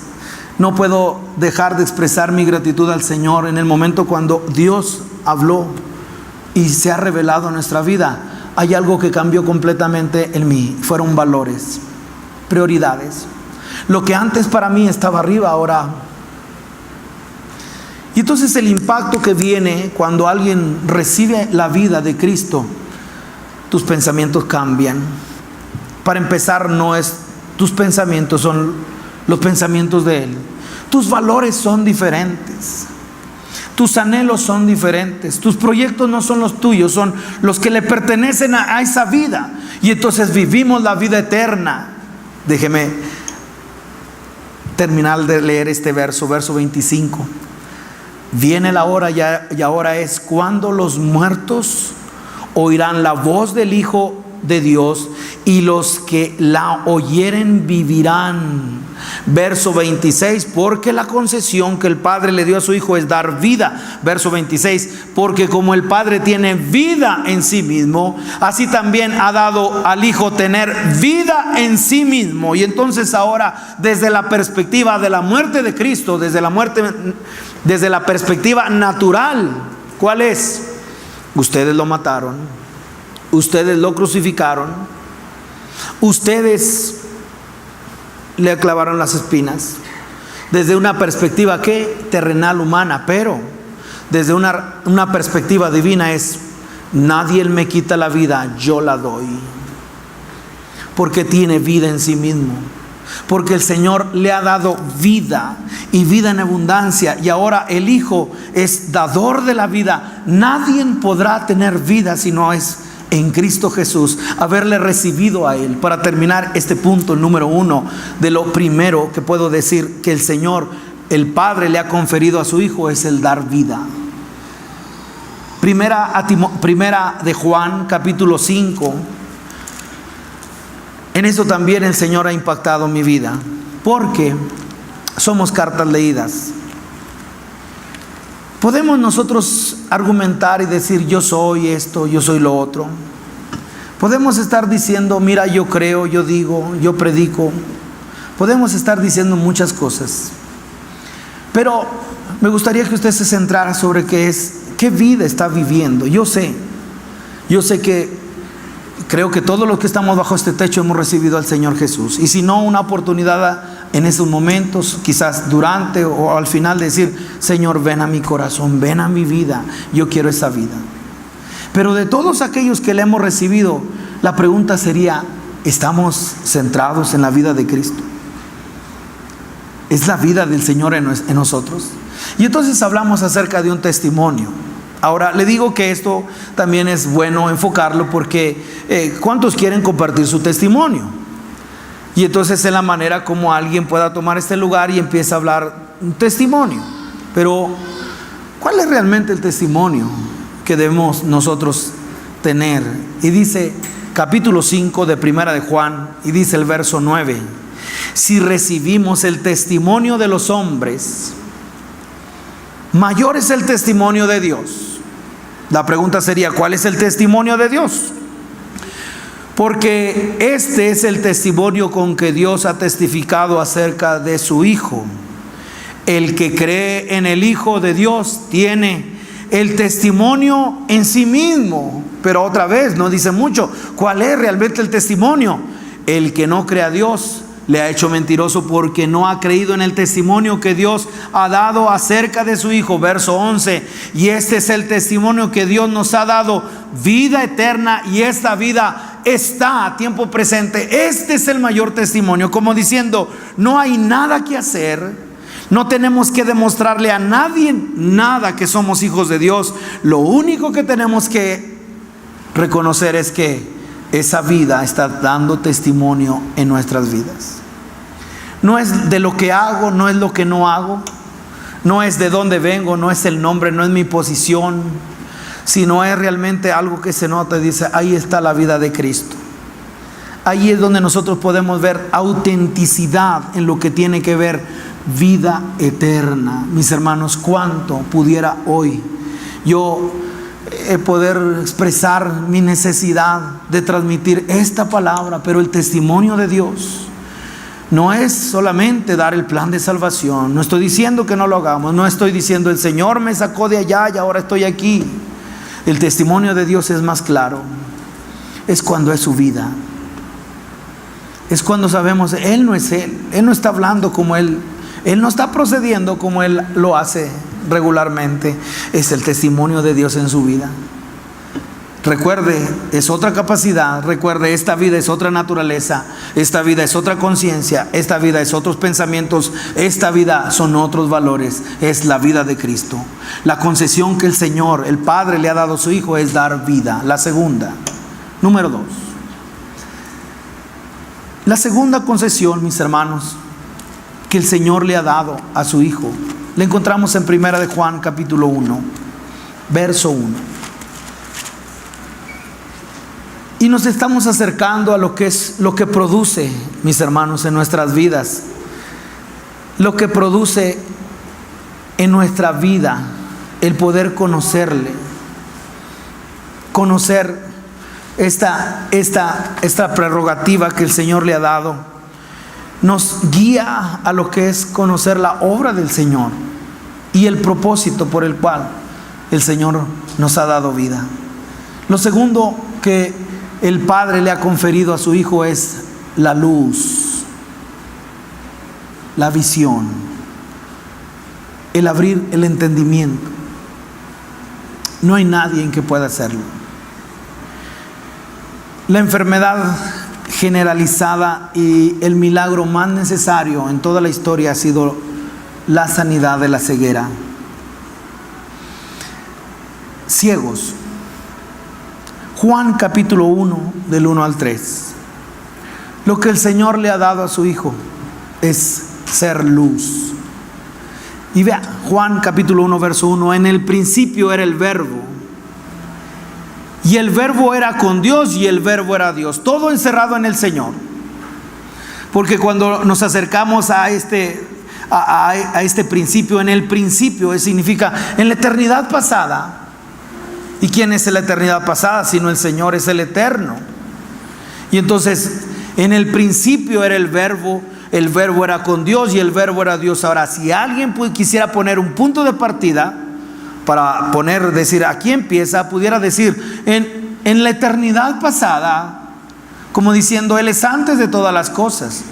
Speaker 1: No puedo dejar de expresar mi gratitud al Señor en el momento cuando Dios habló y se ha revelado en nuestra vida. Hay algo que cambió completamente en mí. Fueron valores, prioridades. Lo que antes para mí estaba arriba, ahora. Y entonces el impacto que viene cuando alguien recibe la vida de Cristo, tus pensamientos cambian. Para empezar, no es tus pensamientos, son los pensamientos de Él. Tus valores son diferentes. Tus anhelos son diferentes. Tus proyectos no son los tuyos, son los que le pertenecen a esa vida. Y entonces vivimos la vida eterna. Déjeme terminar de leer este verso 25. Viene la hora y ahora es cuando los muertos oirán la voz del Hijo de Dios, y los que la oyeren vivirán. Verso 26, porque la concesión que el Padre le dio a su Hijo es dar vida. Verso 26, porque como el Padre tiene vida en sí mismo, así también ha dado al Hijo tener vida en sí mismo. Y entonces ahora, desde la perspectiva de la muerte de Cristo, desde la perspectiva natural, ¿cuál es? Ustedes lo mataron, ustedes lo crucificaron, ustedes le clavaron las espinas. Desde una perspectiva ¿qué? Terrenal, humana, pero desde una perspectiva divina es: nadie me quita la vida, yo la doy, porque tiene vida en sí mismo, porque el Señor le ha dado vida y vida en abundancia, y ahora el Hijo es dador de la vida. Nadie podrá tener vida si no es en Cristo Jesús, haberle recibido a Él. Para terminar este punto, el número 1 de lo primero que puedo decir que el Señor, el Padre, le ha conferido a su Hijo, es el dar vida. Primera de Juan, capítulo 5. En eso también el Señor ha impactado mi vida, porque somos cartas leídas. Podemos nosotros argumentar y decir: yo soy esto, yo soy lo otro. Podemos estar diciendo: mira, yo creo, yo digo, yo predico. Podemos estar diciendo muchas cosas, pero me gustaría que usted se centrara sobre qué vida está viviendo. Yo sé que creo que todos los que estamos bajo este techo hemos recibido al Señor Jesús, y si no, una oportunidad en esos momentos, quizás durante o al final, de decir: Señor, ven a mi corazón, ven a mi vida, yo quiero esa vida. Pero de todos aquellos que le hemos recibido, la pregunta sería: ¿estamos centrados en la vida de Cristo? ¿Es la vida del Señor en nosotros? Y entonces hablamos acerca de un testimonio. Ahora, le digo que esto también es bueno enfocarlo, porque ¿cuántos quieren compartir su testimonio? Y entonces es la manera como alguien pueda tomar este lugar y empieza a hablar un testimonio. Pero ¿cuál es realmente el testimonio que debemos nosotros tener? Y dice capítulo 5 de Primera de Juan, y dice el verso 9: si recibimos el testimonio de los hombres, mayor es el testimonio de Dios. La pregunta sería: ¿cuál es el testimonio de Dios? Porque este es el testimonio con que Dios ha testificado acerca de su Hijo. El que cree en el Hijo de Dios tiene el testimonio en sí mismo. Pero otra vez, no dice mucho. ¿Cuál es realmente el testimonio? El que no cree a Dios le ha hecho mentiroso, porque no ha creído en el testimonio que Dios ha dado acerca de su Hijo. Verso 11: y este es el testimonio que Dios nos ha dado, vida eterna, y esta vida está a tiempo presente. Este es el mayor testimonio, como diciendo: no hay nada que hacer, no tenemos que demostrarle a nadie nada que somos hijos de Dios. Lo único que tenemos que reconocer es que esa vida está dando testimonio en nuestras vidas. No es de lo que hago, no es lo que no hago, no es de dónde vengo, no es el nombre, no es mi posición, sino es realmente algo que se nota y dice: ahí está la vida de Cristo. Ahí es donde nosotros podemos ver autenticidad en lo que tiene que ver vida eterna. Mis hermanos, cuánto pudiera hoy yo poder expresar mi necesidad de transmitir esta palabra, pero el testimonio de Dios no es solamente dar el plan de salvación. No estoy diciendo que no lo hagamos, no estoy diciendo: el Señor me sacó de allá y ahora estoy aquí. El testimonio de Dios es más claro. Es cuando es su vida. Es cuando sabemos: Él no es Él. Él no está hablando como Él no está procediendo como Él lo hace regularmente. Es el testimonio de Dios en su vida. Recuerde, es otra capacidad. Recuerde, esta vida es otra naturaleza. Esta vida es otra conciencia. Esta vida es otros pensamientos. Esta vida son otros valores. Es la vida de Cristo. La concesión que el Señor, el Padre, le ha dado a su Hijo es dar vida. La segunda, número 2. La segunda concesión, mis hermanos, que el Señor le ha dado a su Hijo. Le encontramos en 1 de Juan capítulo 1, verso 1. Y nos estamos acercando a lo que produce, mis hermanos, en nuestras vidas. Lo que produce en nuestra vida el poder conocerle. Conocer esta prerrogativa que el Señor le ha dado. Nos guía a lo que es conocer la obra del Señor y el propósito por el cual el Señor nos ha dado vida. Lo segundo que el Padre le ha conferido a su Hijo es la luz, la visión, el abrir el entendimiento. No hay nadie en que pueda hacerlo. La enfermedad generalizada y el milagro más necesario en toda la historia ha sido la sanidad de la ceguera. Ciegos. Juan capítulo 1, del 1 al 3. Lo que el Señor le ha dado a su Hijo es ser luz. Y vea, Juan capítulo 1, verso 1. En el principio era el Verbo, y el Verbo era con Dios, y el Verbo era Dios. Todo encerrado en el Señor. Porque cuando nos acercamos a este principio, en el principio significa en la eternidad pasada. ¿Y quién es en la eternidad pasada? Sino el Señor es el eterno. Y entonces, en el principio era el Verbo era con Dios y el Verbo era Dios. Ahora, si alguien quisiera poner un punto de partida para decir aquí empieza, pudiera decir en la eternidad pasada, como diciendo Él es antes de todas las cosas,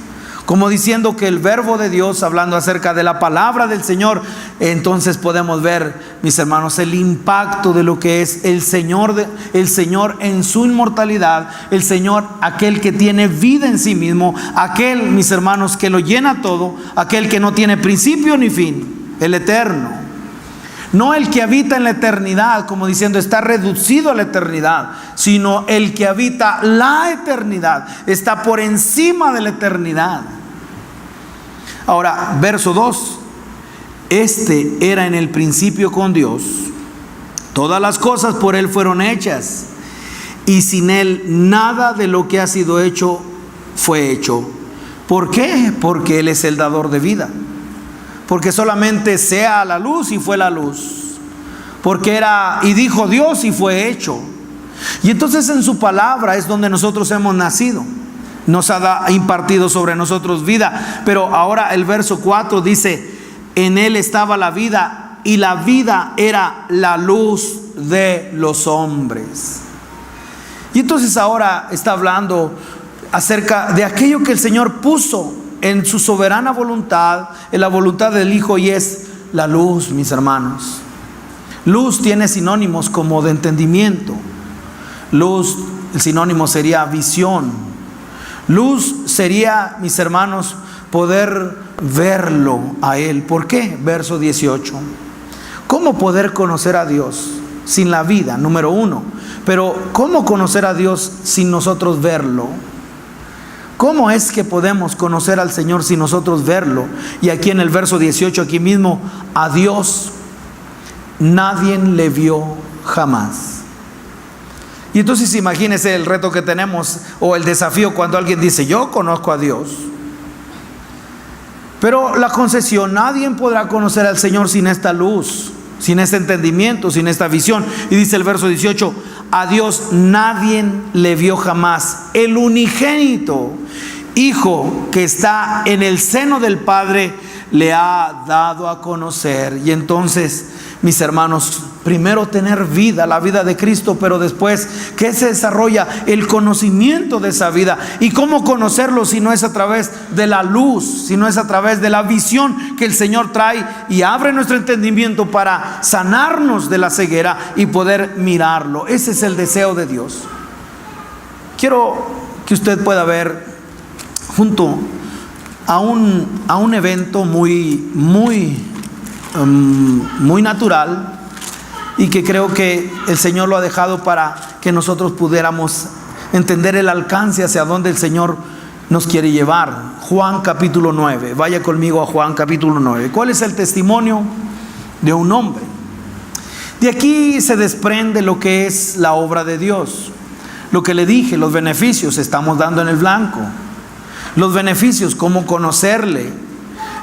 Speaker 1: como diciendo que el Verbo de Dios, hablando acerca de la palabra del Señor. Entonces podemos ver, mis hermanos, el impacto de lo que es el Señor en su inmortalidad, el Señor, aquel que tiene vida en sí mismo, aquel, mis hermanos, que lo llena todo, aquel que no tiene principio ni fin, el eterno. No el que habita en la eternidad, como diciendo está reducido a la eternidad, sino el que habita la eternidad, está por encima de la eternidad. Ahora, verso 2. Este era en el principio con Dios. Todas las cosas por Él fueron hechas, y sin Él nada de lo que ha sido hecho fue hecho. ¿Por qué? Porque Él es el dador de vida. Porque solamente sea la luz y fue la luz. Porque era y dijo Dios y fue hecho. Y entonces en su palabra es donde nosotros hemos nacido. Nos ha impartido sobre nosotros vida. Pero ahora el verso 4 dice: en Él estaba la vida, y la vida era la luz de los hombres. Y entonces ahora está hablando acerca de aquello que el Señor puso en su soberana voluntad, en la voluntad del Hijo, y es la luz, mis hermanos. Luz tiene sinónimos como de entendimiento. Luz, el sinónimo sería visión. Luz sería, mis hermanos, poder verlo a Él. ¿Por qué? Verso 18. ¿Cómo poder conocer a Dios sin la vida? Número 1. Pero ¿cómo conocer a Dios sin nosotros verlo? ¿Cómo es que podemos conocer al Señor sin nosotros verlo? Y aquí en el verso 18, aquí mismo, a Dios nadie le vio jamás. Y entonces imagínese el reto que tenemos, o el desafío, cuando alguien dice yo conozco a Dios. Pero la concesión, nadie podrá conocer al Señor sin esta luz, sin este entendimiento, sin esta visión. Y dice el verso 18: a Dios nadie le vio jamás. El unigénito Hijo que está en el seno del Padre le ha dado a conocer. Y entonces, mis hermanos, primero tener vida, la vida de Cristo, pero después, ¿qué se desarrolla? El conocimiento de esa vida. ¿Y cómo conocerlo si no es a través de la luz, si no es a través de la visión que el Señor trae y abre nuestro entendimiento para sanarnos de la ceguera y poder mirarlo? Ese es el deseo de Dios. Quiero que usted pueda ver junto a un evento muy natural, y que creo que el Señor lo ha dejado para que nosotros pudiéramos entender el alcance hacia donde el Señor nos quiere llevar. Juan capítulo 9, vaya conmigo a Juan capítulo 9. ¿Cuál es el testimonio de un hombre? De aquí se desprende lo que es la obra de Dios. Lo que le dije, los beneficios, estamos dando en el blanco. Los beneficios, cómo conocerle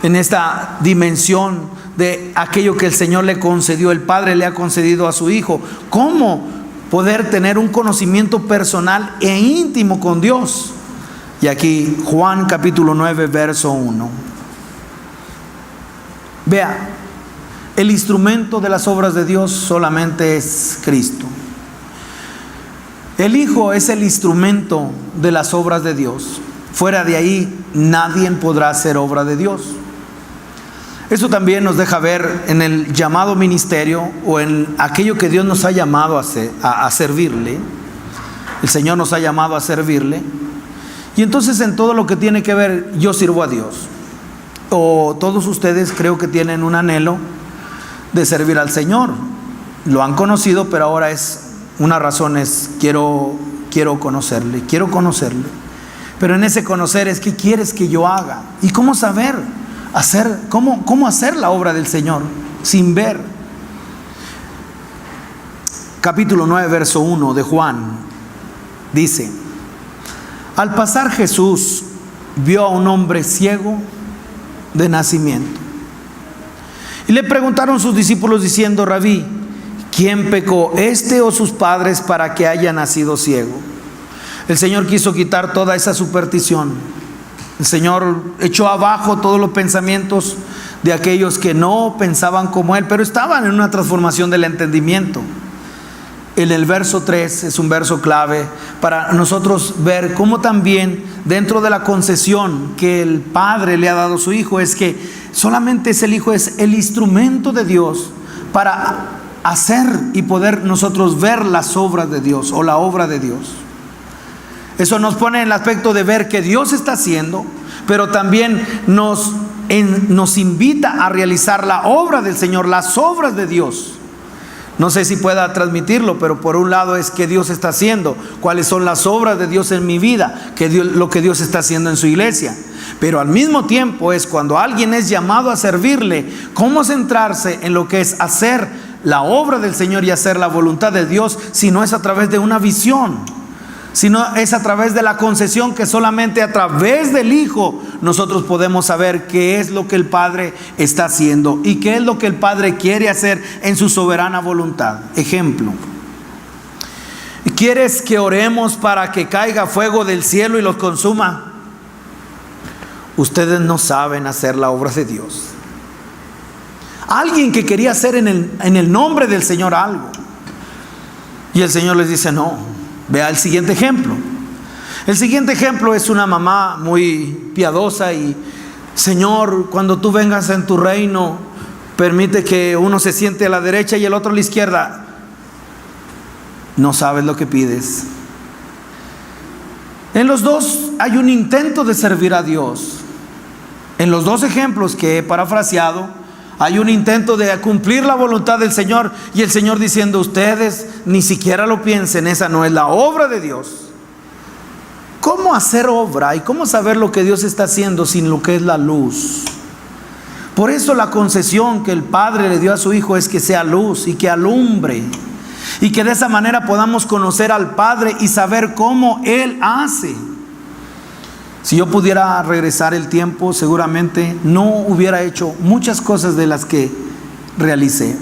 Speaker 1: en esta dimensión de aquello que el Señor le concedió, el Padre le ha concedido a su Hijo. Cómo poder tener un conocimiento personal e íntimo con Dios. Y aquí Juan capítulo 9, verso 1. Vea, el instrumento de las obras de Dios solamente es Cristo. El Hijo es el instrumento de las obras de Dios. Fuera de ahí nadie podrá hacer obra de Dios. Eso también nos deja ver en el llamado ministerio o en aquello que Dios nos ha llamado a servirle. El Señor nos ha llamado a servirle. Y entonces en todo lo que tiene que ver, yo sirvo a Dios. O todos ustedes creo que tienen un anhelo de servir al Señor. Lo han conocido, pero ahora es una razón es quiero conocerle, quiero conocerle. Pero en ese conocer es ¿qué quieres que yo haga? ¿Y cómo saber cómo hacer la obra del Señor sin ver? Capítulo 9, verso 1 de Juan dice: al pasar Jesús vio a un hombre ciego de nacimiento. Y le preguntaron sus discípulos diciendo: Rabí, ¿quién pecó, este o sus padres, para que haya nacido ciego? El Señor quiso quitar toda esa superstición. El Señor echó abajo todos los pensamientos de aquellos que no pensaban como Él, pero estaban en una transformación del entendimiento. En el verso 3 es un verso clave para nosotros ver cómo también dentro de la concesión que el Padre le ha dado a su Hijo es que solamente es el Hijo, es el instrumento de Dios para hacer y poder nosotros ver las obras de Dios o la obra de Dios. Eso nos pone en el aspecto de ver que Dios está haciendo, pero también nos invita a realizar la obra del Señor, las obras de Dios. No sé si pueda transmitirlo, pero por un lado es que Dios está haciendo, cuáles son las obras de Dios en mi vida, lo que Dios está haciendo en su iglesia. Pero al mismo tiempo es cuando alguien es llamado a servirle, cómo centrarse en lo que es hacer la obra del Señor y hacer la voluntad de Dios, si no es a través de una visión, si no es a través de la concesión que solamente a través del Hijo nosotros podemos saber qué es lo que el Padre está haciendo y qué es lo que el Padre quiere hacer en su soberana voluntad. Ejemplo: ¿quieres que oremos para que caiga fuego del cielo y los consuma? Ustedes no saben hacer la obra de Dios. Alguien que quería hacer en el nombre del Señor algo, y el Señor les dice no. Vea el siguiente ejemplo. El siguiente ejemplo es una mamá muy piadosa y: Señor, cuando tú vengas en tu reino, permite que uno se siente a la derecha y el otro a la izquierda. No sabes lo que pides. En los dos hay un intento de servir a Dios. En los dos ejemplos que he parafraseado, hay un intento de cumplir la voluntad del Señor, y el Señor diciendo: ustedes ni siquiera lo piensen, esa no es la obra de Dios. ¿Cómo hacer obra y cómo saber lo que Dios está haciendo sin lo que es la luz? Por eso la concesión que el Padre le dio a su Hijo es que sea luz y que alumbre, y que de esa manera podamos conocer al Padre y saber cómo Él hace. Si yo pudiera regresar el tiempo, seguramente no hubiera hecho muchas cosas de las que realicé.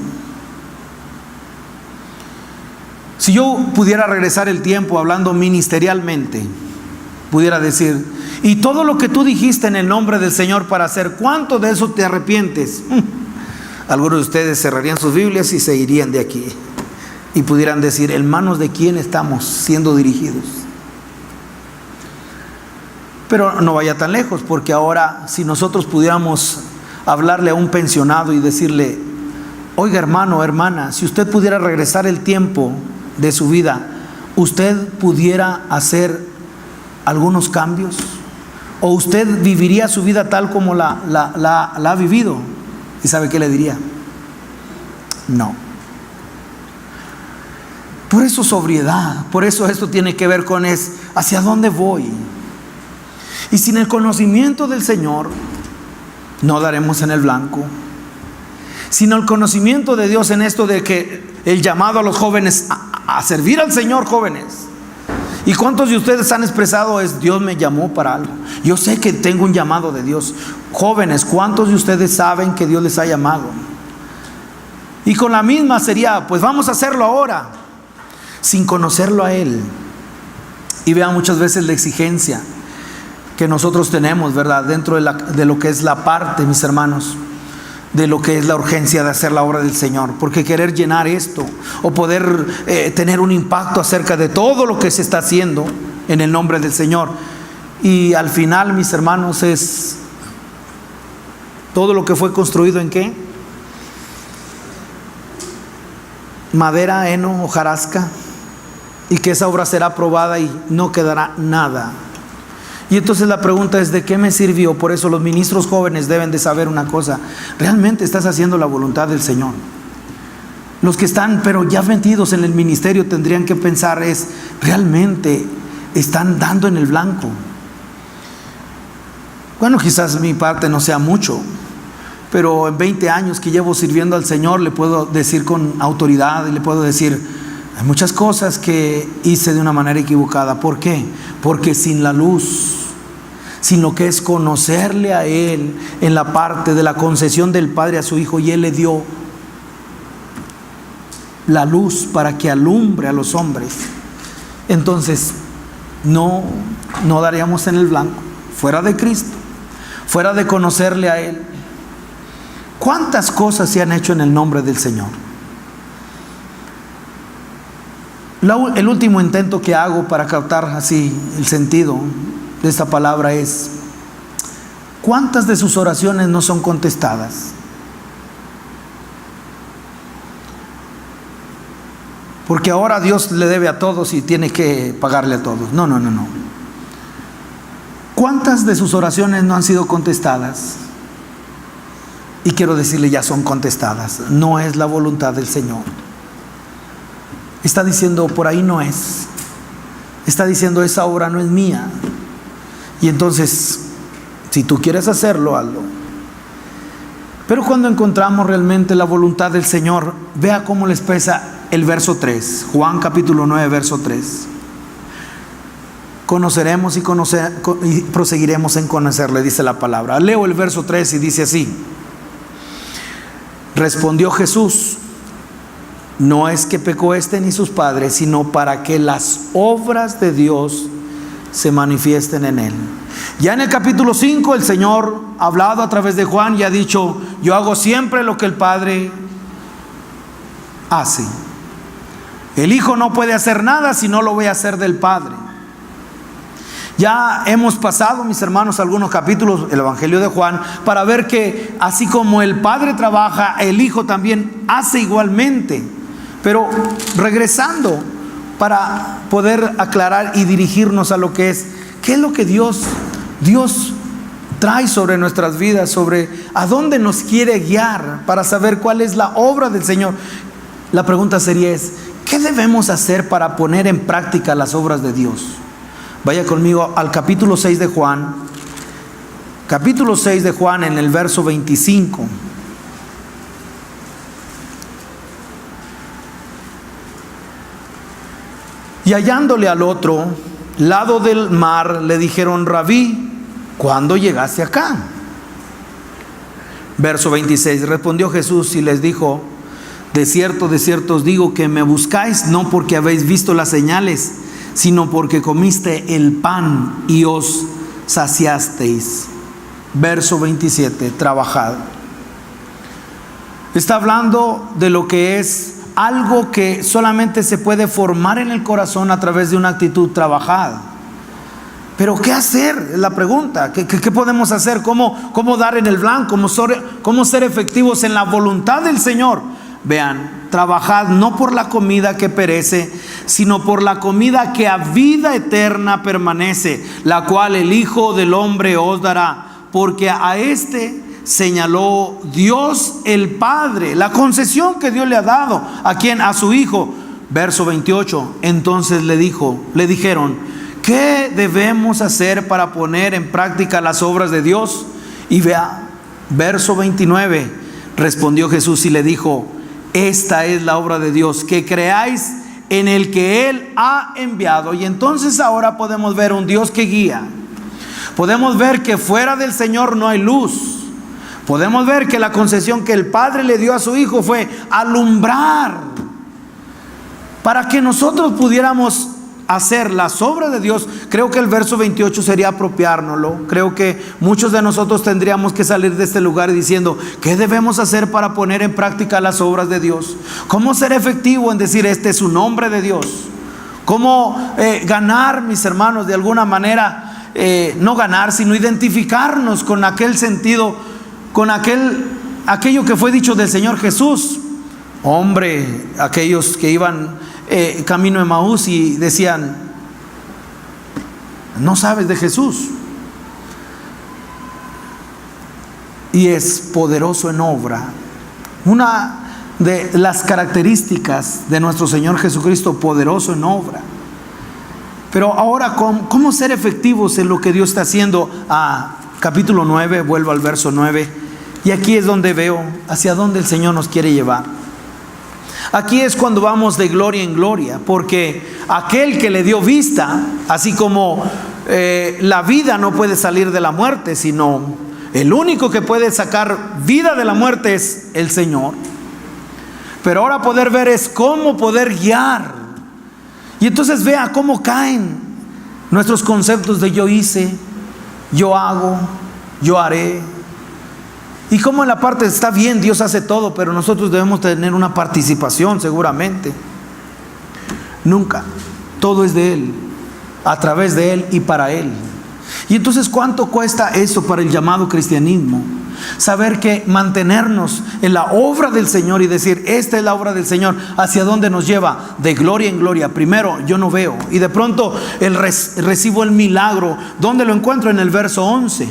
Speaker 1: Si yo pudiera regresar el tiempo hablando ministerialmente, pudiera decir: y todo lo que tú dijiste en el nombre del Señor para hacer, ¿cuánto de eso te arrepientes? Algunos de ustedes cerrarían sus Biblias y se irían de aquí y pudieran decir: ¿en manos de quién estamos siendo dirigidos? Pero no vaya tan lejos, porque ahora si nosotros pudiéramos hablarle a un pensionado y decirle: oiga, hermano, hermana, si usted pudiera regresar el tiempo de su vida, ¿usted pudiera hacer algunos cambios? ¿O usted viviría su vida tal como la ha vivido? ¿Y sabe qué le diría? No. Por eso sobriedad, por eso esto tiene que ver con hacia dónde voy. Y sin el conocimiento del Señor, no daremos en el blanco. Sin el conocimiento de Dios en esto de que el llamado a los jóvenes a servir al Señor, jóvenes. ¿Y cuántos de ustedes han expresado es Dios me llamó para algo? Yo sé que tengo un llamado de Dios. Jóvenes, ¿cuántos de ustedes saben que Dios les ha llamado? Y con la misma sería, pues vamos a hacerlo ahora, sin conocerlo a Él. Y vean muchas veces la exigencia que nosotros tenemos, ¿verdad? Dentro de lo que es la parte, mis hermanos, de lo que es la urgencia de hacer la obra del Señor. Porque querer llenar esto o poder tener un impacto acerca de todo lo que se está haciendo en el nombre del Señor. Y al final, mis hermanos, es todo lo que fue construido en ¿qué? Madera, heno, hojarasca, y que esa obra será aprobada y no quedará nada. Y entonces la pregunta es, ¿de qué me sirvió? Por eso los ministros jóvenes deben de saber una cosa: ¿realmente estás haciendo la voluntad del Señor? Los que están pero ya metidos en el ministerio tendrían que pensar es, ¿realmente están dando en el blanco? Bueno, quizás mi parte no sea mucho, pero en 20 años que llevo sirviendo al Señor le puedo decir con autoridad y le puedo decir, hay muchas cosas que hice de una manera equivocada. ¿Por qué? Porque sin la luz, sin lo que es conocerle a Él en la parte de la concesión del Padre a su Hijo, y Él le dio la luz para que alumbre a los hombres, entonces no daríamos en el blanco. Fuera de Cristo, fuera de conocerle a Él, ¿cuántas cosas se han hecho en el nombre del Señor? El último intento que hago para captar así el sentido de esta palabra es, ¿cuántas de sus oraciones no son contestadas? Porque ahora Dios le debe a todos y tiene que pagarle a todos. No. ¿Cuántas de sus oraciones no han sido contestadas? Y quiero decirle, ya son contestadas. No es la voluntad del Señor. Está diciendo, por ahí no es. Está diciendo, esa obra no es mía. Y entonces, si tú quieres hacerlo, hazlo. Pero cuando encontramos realmente la voluntad del Señor, vea cómo le expresa el verso 3. Juan capítulo 9, verso 3. Conoceremos y proseguiremos en conocerle, dice la palabra. Leo el verso 3 y dice así: respondió Jesús: no es que pecó este ni sus padres, sino para que las obras de Dios se manifiesten en él. Ya en el capítulo 5 el Señor ha hablado a través de Juan y ha dicho: yo hago siempre lo que el Padre hace. El Hijo no puede hacer nada si no lo voy a hacer del Padre. Ya hemos pasado, mis hermanos, algunos capítulos del Evangelio de Juan para ver que así como el Padre trabaja, el Hijo también hace igualmente. Pero regresando para poder aclarar y dirigirnos a lo que es, ¿qué es lo que Dios trae sobre nuestras vidas? Sobre a dónde nos quiere guiar para saber cuál es la obra del Señor. La pregunta sería ¿qué debemos hacer para poner en práctica las obras de Dios? Vaya conmigo al capítulo 6 de Juan. Capítulo 6 de Juan, en el verso 25. Y hallándole al otro lado del mar, le dijeron: Rabí, ¿cuándo llegaste acá? Verso 26. Respondió Jesús y les dijo: de cierto os digo que me buscáis no porque habéis visto las señales, sino porque comiste el pan y os saciasteis. Verso 27, trabajad. Está hablando de lo que es algo que solamente se puede formar en el corazón a través de una actitud trabajada. Pero ¿qué hacer? Es la pregunta. ¿Qué podemos hacer? ¿Cómo dar en el blanco? ¿Cómo ser efectivos en la voluntad del Señor? Vean, trabajad no por la comida que perece, sino por la comida que a vida eterna permanece, la cual el Hijo del Hombre os dará, porque a este señaló Dios el Padre, la concesión que Dios le ha dado. ¿A quién? A su Hijo. Verso 28. Entonces le dijeron: ¿qué debemos hacer para poner en práctica las obras de Dios? Y vea, verso 29, respondió Jesús y le dijo: esta es la obra de Dios, que creáis en el que Él ha enviado. Y entonces ahora podemos ver un Dios que guía. Podemos ver que fuera del Señor no hay luz. Podemos ver que la concesión que el Padre le dio a su Hijo fue alumbrar para que nosotros pudiéramos hacer las obras de Dios. Creo que el verso 28 sería apropiárnoslo. Creo que muchos de nosotros tendríamos que salir de este lugar diciendo: ¿qué debemos hacer para poner en práctica las obras de Dios? ¿Cómo ser efectivo en decir este es un nombre de Dios? ¿Cómo ganar, mis hermanos, de alguna manera, no ganar, sino identificarnos con aquel sentido, con aquello que fue dicho del Señor Jesús? Hombre, aquellos que iban camino de Emaús y decían: no sabes de Jesús. Y es poderoso en obra. Una de las características de nuestro Señor Jesucristo, poderoso en obra. Pero ahora, ¿cómo ser efectivos en lo que Dios está haciendo? Capítulo 9, vuelvo al verso 9. Y aquí es donde veo hacia dónde el Señor nos quiere llevar. Aquí es cuando vamos de gloria en gloria, porque aquel que le dio vista, así como la vida no puede salir de la muerte, sino el único que puede sacar vida de la muerte es el Señor. Pero ahora poder ver es cómo poder guiar. Y entonces vea cómo caen nuestros conceptos de yo hice, yo hago, yo haré. Y como en la parte está bien, Dios hace todo, pero nosotros debemos tener una participación seguramente. Nunca. Todo es de Él, a través de Él y para Él. Y entonces, ¿cuánto cuesta eso para el llamado cristianismo? Saber que mantenernos en la obra del Señor y decir: esta es la obra del Señor. ¿Hacia dónde nos lleva? De gloria en gloria. Primero, yo no veo, y de pronto recibo el milagro. ¿Dónde lo encuentro? En el verso 11.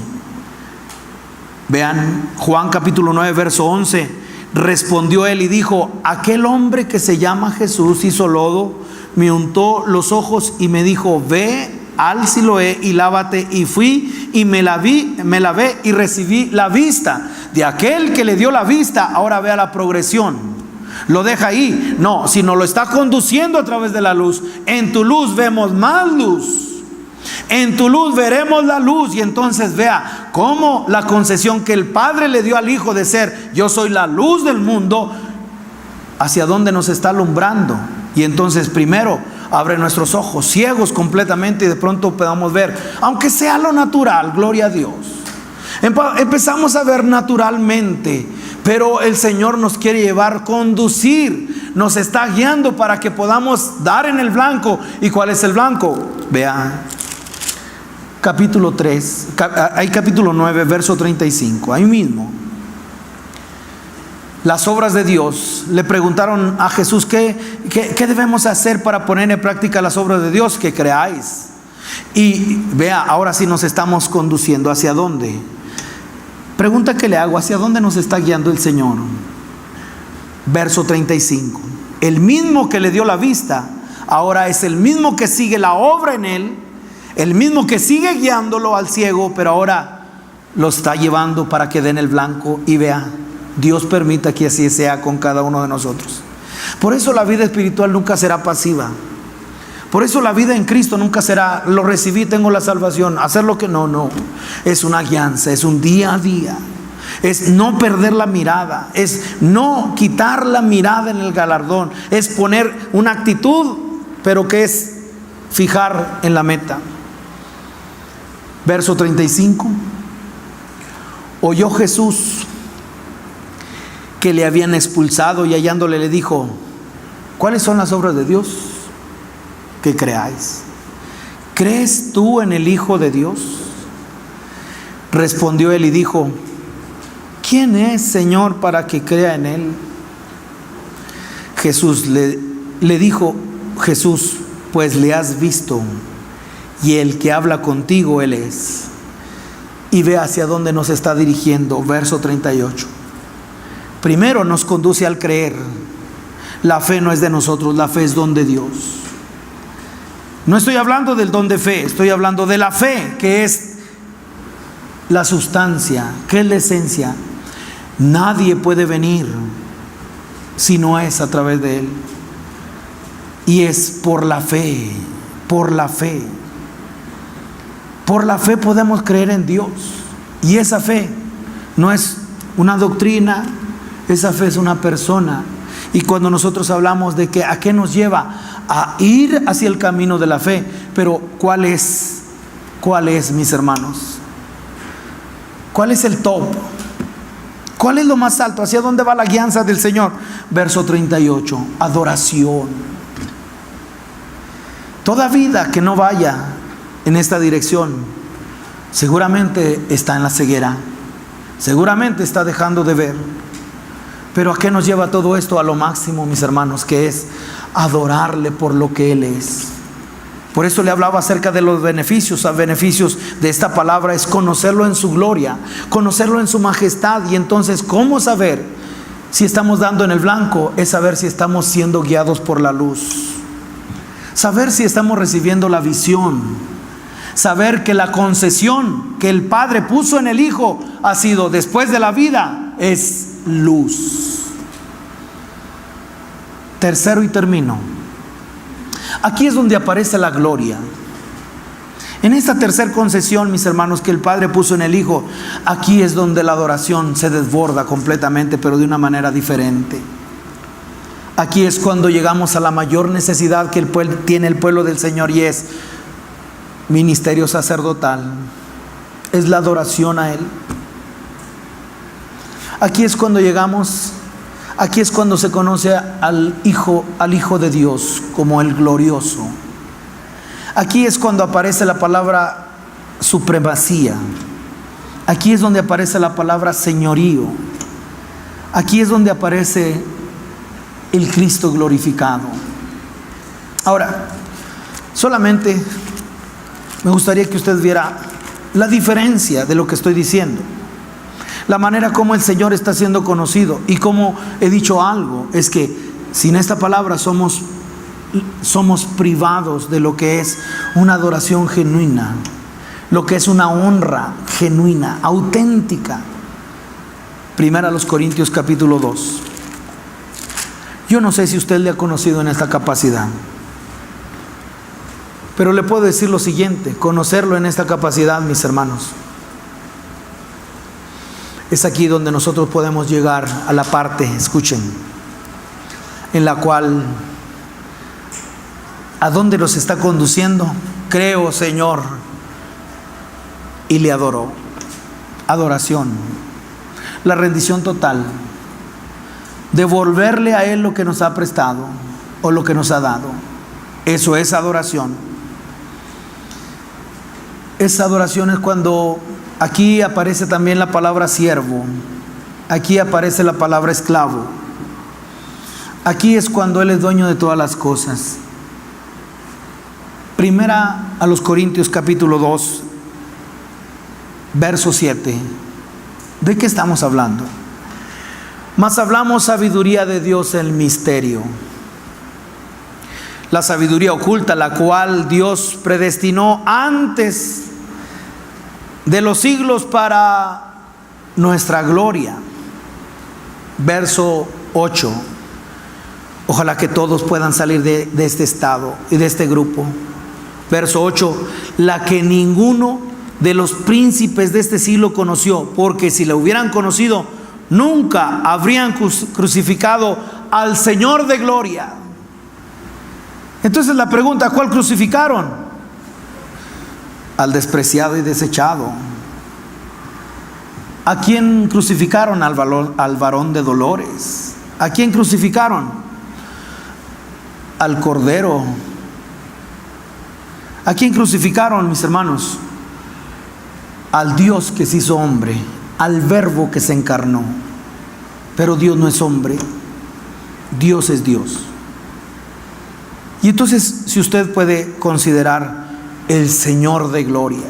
Speaker 1: Vean, Juan capítulo 9, verso 11. Respondió él y dijo: aquel hombre que se llama Jesús hizo lodo, me untó los ojos y me dijo: ve al Siloé y lávate. Y fui y me lavé y recibí la vista. De aquel que le dio la vista, ahora vea la progresión. Lo deja ahí, no, sino lo está conduciendo a través de la luz. En tu luz vemos más luz. En tu luz veremos la luz. Y entonces vea cómo la concesión que el Padre le dio al Hijo de ser: yo soy la luz del mundo, hacia dónde nos está alumbrando. Y entonces primero abre nuestros ojos ciegos completamente, y de pronto podamos ver, aunque sea lo natural, gloria a Dios. Empezamos a ver naturalmente, pero el Señor nos quiere llevar, conducir, nos está guiando para que podamos dar en el blanco. ¿Y cuál es el blanco? Vea, capítulo 3, hay capítulo 9, verso 35, ahí mismo. Las obras de Dios. Le preguntaron a Jesús: ¿qué debemos hacer para poner en práctica las obras de Dios? Que creáis. Y vea, ahora sí nos estamos conduciendo. ¿Hacia dónde? Pregunta que le hago: ¿hacia dónde nos está guiando el Señor? Verso 35. El mismo que le dio la vista, ahora es el mismo que sigue la obra en él, el mismo que sigue guiándolo al ciego, pero ahora lo está llevando para que den el blanco. Y vea, Dios permita que así sea con cada uno de nosotros. Por eso la vida espiritual nunca será pasiva. Por eso la vida en Cristo nunca será: lo recibí, tengo la salvación, hacer lo que no. Es una guianza, es un día a día. Es no perder la mirada, es no quitar la mirada en el galardón, es poner una actitud, pero que es fijar en la meta. Verso 35. Oyó Jesús que le habían expulsado, y hallándole le dijo: ¿cuáles son las obras de Dios? Que creáis. ¿Crees tú en el Hijo de Dios? Respondió él y dijo: ¿quién es, Señor, para que crea en él? Jesús le dijo: Jesús, pues le has visto, y el que habla contigo él es. Y ve hacia dónde nos está dirigiendo. Verso 38. Primero nos conduce al creer. La fe no es de nosotros, la fe es don de Dios. No estoy hablando del don de fe, estoy hablando de la fe, que es la sustancia, que es la esencia. Nadie puede venir si no es a través de Él. Y es por la fe, por la fe. Por la fe podemos creer en Dios. Y esa fe no es una doctrina, esa fe es una persona. Y cuando nosotros hablamos de que a qué nos lleva a ir hacia el camino de la fe, pero ¿cuál es, mis hermanos? ¿Cuál es el top? ¿Cuál es lo más alto? ¿Hacia dónde va la guianza del Señor? Verso 38, adoración. Toda vida que no vaya en esta dirección seguramente está en la ceguera, seguramente está dejando de ver. Pero ¿a qué nos lleva todo esto? A lo máximo, mis hermanos, que es adorarle por lo que Él es. Por eso le hablaba acerca de los beneficios. Los beneficios de esta palabra es conocerlo en su gloria, conocerlo en su majestad. Y entonces, ¿cómo saber si estamos dando en el blanco? Es saber si estamos siendo guiados por la luz, saber si estamos recibiendo la visión, saber que la concesión que el Padre puso en el Hijo ha sido, después de la vida, es luz. Tercero y termino. Aquí es donde aparece la gloria. En esta tercera concesión, mis hermanos, que el Padre puso en el Hijo, aquí es donde la adoración se desborda completamente, pero de una manera diferente. Aquí es cuando llegamos a la mayor necesidad que tiene el pueblo del Señor, y es ministerio sacerdotal. Es la adoración a Él. Aquí es cuando llegamos, aquí es cuando se conoce al Hijo de Dios como el glorioso. Aquí es cuando aparece la palabra supremacía. Aquí es donde aparece la palabra señorío. Aquí es donde aparece el Cristo glorificado. Ahora, solamente me gustaría que usted viera la diferencia de lo que estoy diciendo. La manera como el Señor está siendo conocido. Y como he dicho algo, es que sin esta palabra somos privados de lo que es una adoración genuina, lo que es una honra genuina, auténtica. Primera a los Corintios capítulo 2. Yo no sé si usted le ha conocido en esta capacidad, pero le puedo decir lo siguiente: conocerlo en esta capacidad, mis hermanos, es aquí donde nosotros podemos llegar a la parte, escuchen, en la cual, ¿a dónde nos está conduciendo? Creo, Señor, y le adoro. Adoración, la rendición total, devolverle a Él lo que nos ha prestado o lo que nos ha dado. Eso es adoración. Esa adoración es cuando aquí aparece también la palabra siervo, aquí aparece la palabra esclavo. Aquí es cuando Él es dueño de todas las cosas. Primera a los Corintios capítulo 2, verso 7. ¿De qué estamos hablando? Mas hablamos sabiduría de Dios en el misterio. La sabiduría oculta, la cual Dios predestinó antes de los siglos para nuestra gloria. Verso 8. Ojalá que todos puedan salir de este estado y de este grupo. Verso 8. La que ninguno de los príncipes de este siglo conoció, porque si la hubieran conocido, nunca habrían crucificado al Señor de gloria. Entonces la pregunta: ¿cuál crucificaron? Al despreciado y desechado. ¿A quién crucificaron? Al varón de dolores. ¿A quién crucificaron? Al Cordero. ¿A quién crucificaron, mis hermanos? Al Dios que se hizo hombre, al Verbo que se encarnó. Pero Dios no es hombre, Dios es Dios. Y entonces, si usted puede considerar el Señor de gloria,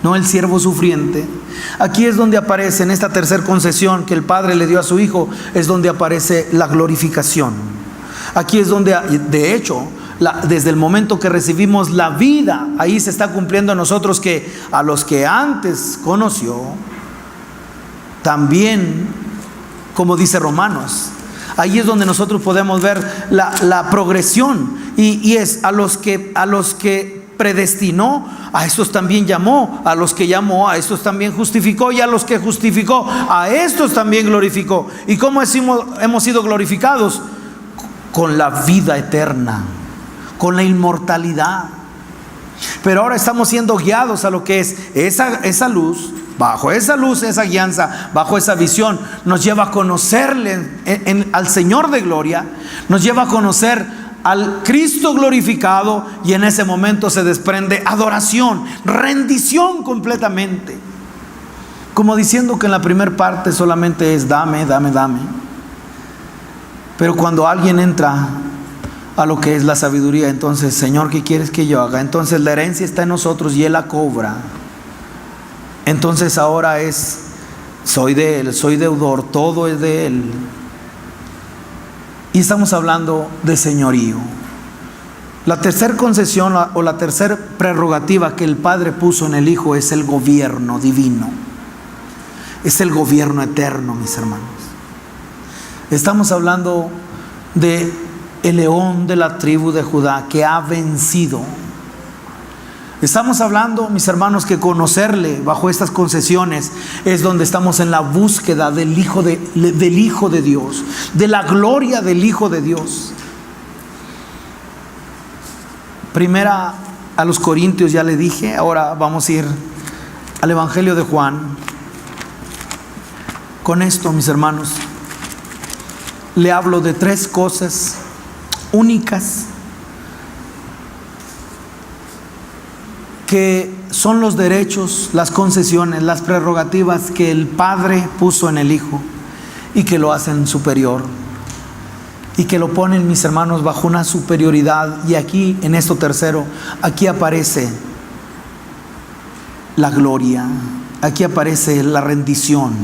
Speaker 1: no el siervo sufriente, aquí es donde aparece, en esta tercera concesión que el Padre le dio a su Hijo, es donde aparece la glorificación. Aquí es donde, de hecho, desde el momento que recibimos la vida, ahí se está cumpliendo en nosotros que a los que antes conoció, también, como dice Romanos, ahí es donde nosotros podemos ver la progresión, y es a los que predestinó, a estos también llamó, a los que llamó, a estos también justificó, y a los que justificó, a estos también glorificó. ¿Y cómo hemos sido glorificados? Con la vida eterna, con la inmortalidad. Pero ahora estamos siendo guiados a lo que es esa luz. Bajo esa luz, esa guianza, bajo esa visión, nos lleva a conocerle al Señor de gloria, nos lleva a conocer al Cristo glorificado, y en ese momento se desprende adoración, rendición completamente, como diciendo que en la primera parte solamente es dame, dame, dame. Pero cuando alguien entra a lo que es la sabiduría, entonces, Señor, ¿qué quieres que yo haga? Entonces la herencia está en nosotros y Él la cobra. Entonces ahora soy de Él, soy deudor, todo es de Él. Y estamos hablando de señorío. La tercera concesión o la tercera prerrogativa que el Padre puso en el Hijo es el gobierno divino. Es el gobierno eterno, mis hermanos. Estamos hablando de el león de la tribu de Judá que ha vencido. Estamos hablando, mis hermanos, que conocerle bajo estas concesiones es donde estamos en la búsqueda del Hijo de Dios, de la gloria del Hijo de Dios. Primera a los Corintios ya le dije, ahora vamos a ir al Evangelio de Juan. Con esto, mis hermanos, le hablo de tres cosas únicas que son los derechos, las concesiones, las prerrogativas que el Padre puso en el Hijo y que lo hacen superior y que lo ponen, mis hermanos, bajo una superioridad. Y aquí, en esto tercero, aquí aparece la gloria, aquí aparece la rendición,